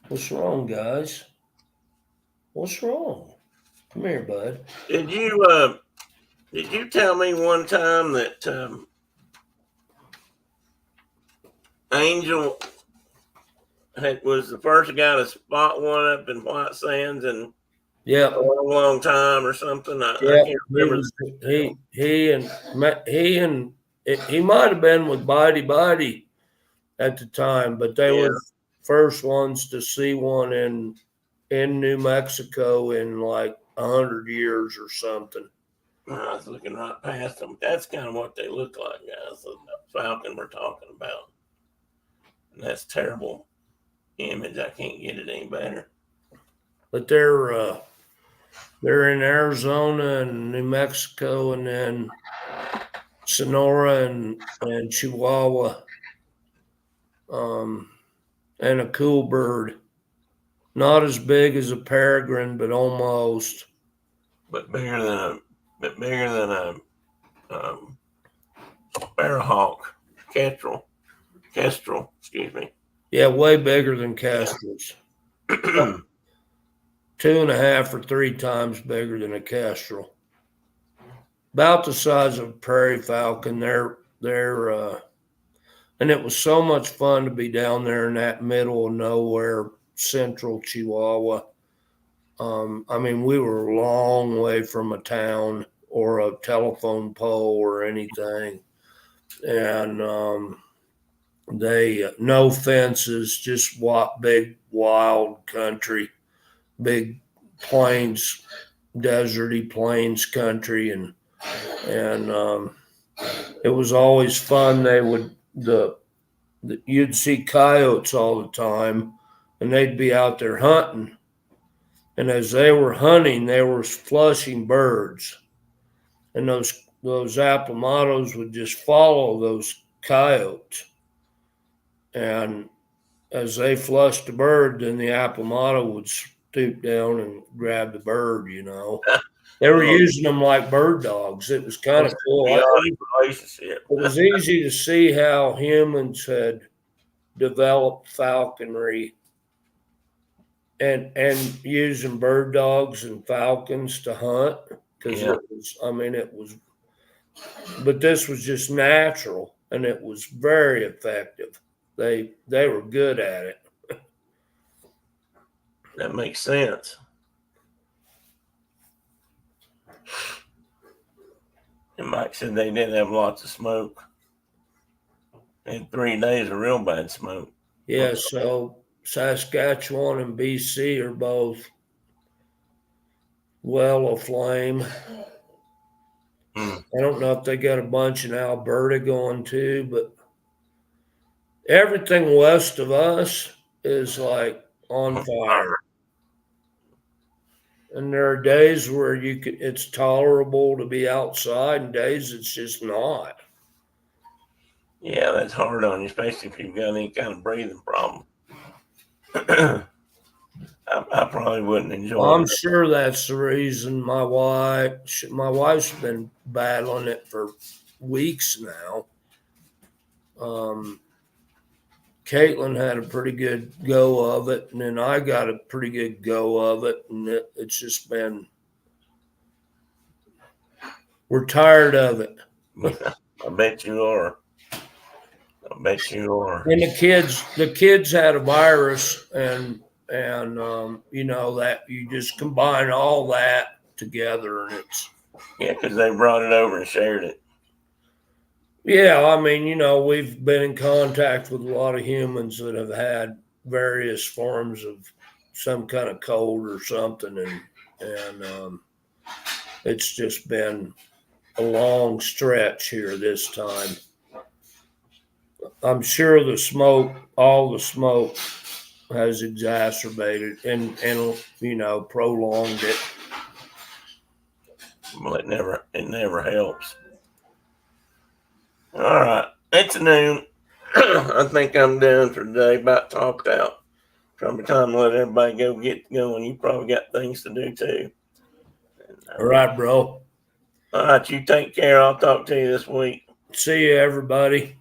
What's wrong, guys? What's wrong? Come here, bud. Did you tell me one time that Angel was the first guy to spot one up in White Sands in Yeah, a long time or something? I yeah. can't remember. He might have been with Bitey at the time, but they were first ones to see one in New Mexico in like 100 years or something. I was looking right past them. That's kind of what they look like, guys. The falcon we're talking about. And that's terrible image. I can't get it any better. But they're in Arizona and New Mexico, and then Sonora and Chihuahua. And a cool bird. Not as big as a peregrine, but almost. But bigger than a sparrowhawk, kestrel, excuse me. Yeah, way bigger than kestrels. 2.5 or 3 times bigger than a kestrel. About the size of a prairie falcon. They're and it was so much fun to be down there in that middle of nowhere, central Chihuahua. I mean, we were a long way from a town or a telephone pole or anything. And they, no fences, just big, wild country, big plains, deserty plains country. And it was always fun. You'd see coyotes all the time, and they'd be out there hunting. And as they were hunting, they were flushing birds. And those aplomatos would just follow those coyotes. And as they flushed the bird, then the aplomato would stoop down and grab the bird, you know. They were using them like bird dogs. It was kind of cool. It was easy to see how humans had developed falconry and using bird dogs and falcons to hunt, because but this was just natural, and it was very effective. They were good at it. That makes sense. And Mike said they didn't have lots of smoke. They had 3 days of real bad smoke. Yeah, so Saskatchewan and BC are both well aflame. I don't know if they got a bunch in Alberta going too, but everything west of us is like on fire. And there are days where it's tolerable to be outside, and days it's just not. Yeah, that's hard on you, especially if you've got any kind of breathing problem. I probably wouldn't enjoy it. I'm sure that's the reason my wife's been battling it for weeks now. Caitlin had a pretty good go of it, and then I got a pretty good go of it, and it's just been, we're tired of it. Yeah, I bet you are. I bet you are. And the kids had a virus, and you know, that you just combine all that together, and it's, Yeah, because they brought it over and shared it. yeah, I mean, you know, we've been in contact with a lot of humans that have had various forms of some kind of cold or something, and it's just been a long stretch here this time. I'm sure all the smoke has exacerbated and you know, prolonged it. Well, it never helps. All right, it's noon. I think I'm done for today. About talked out. Probably time to let everybody go get going. You probably got things to do too. All right, bro. All right, you take care. I'll talk to you this week. See you, everybody.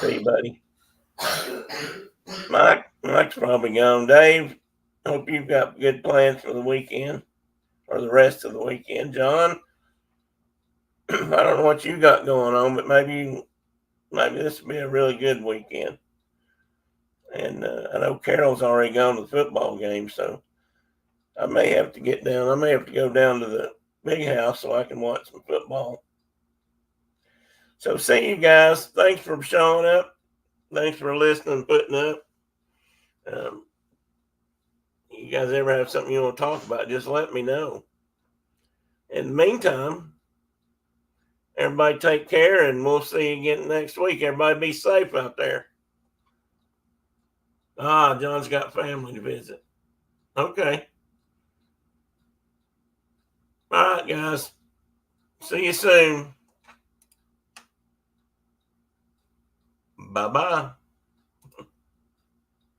See you, buddy. Mike's probably gone. Dave, hope you've got good plans for the weekend or the rest of the weekend. John, I don't know what you got going on, but maybe this will be a really good weekend. And I know Carol's already gone to the football game, so I may have to get down. I may have to go down to the big house so I can watch some football. So see you guys. Thanks for showing up. Thanks for listening and putting up. You guys ever have something you want to talk about, just let me know. In the meantime, everybody take care, and we'll see you again next week. Everybody be safe out there. John's got family to visit. Okay. All right, guys. See you soon. Bye-bye.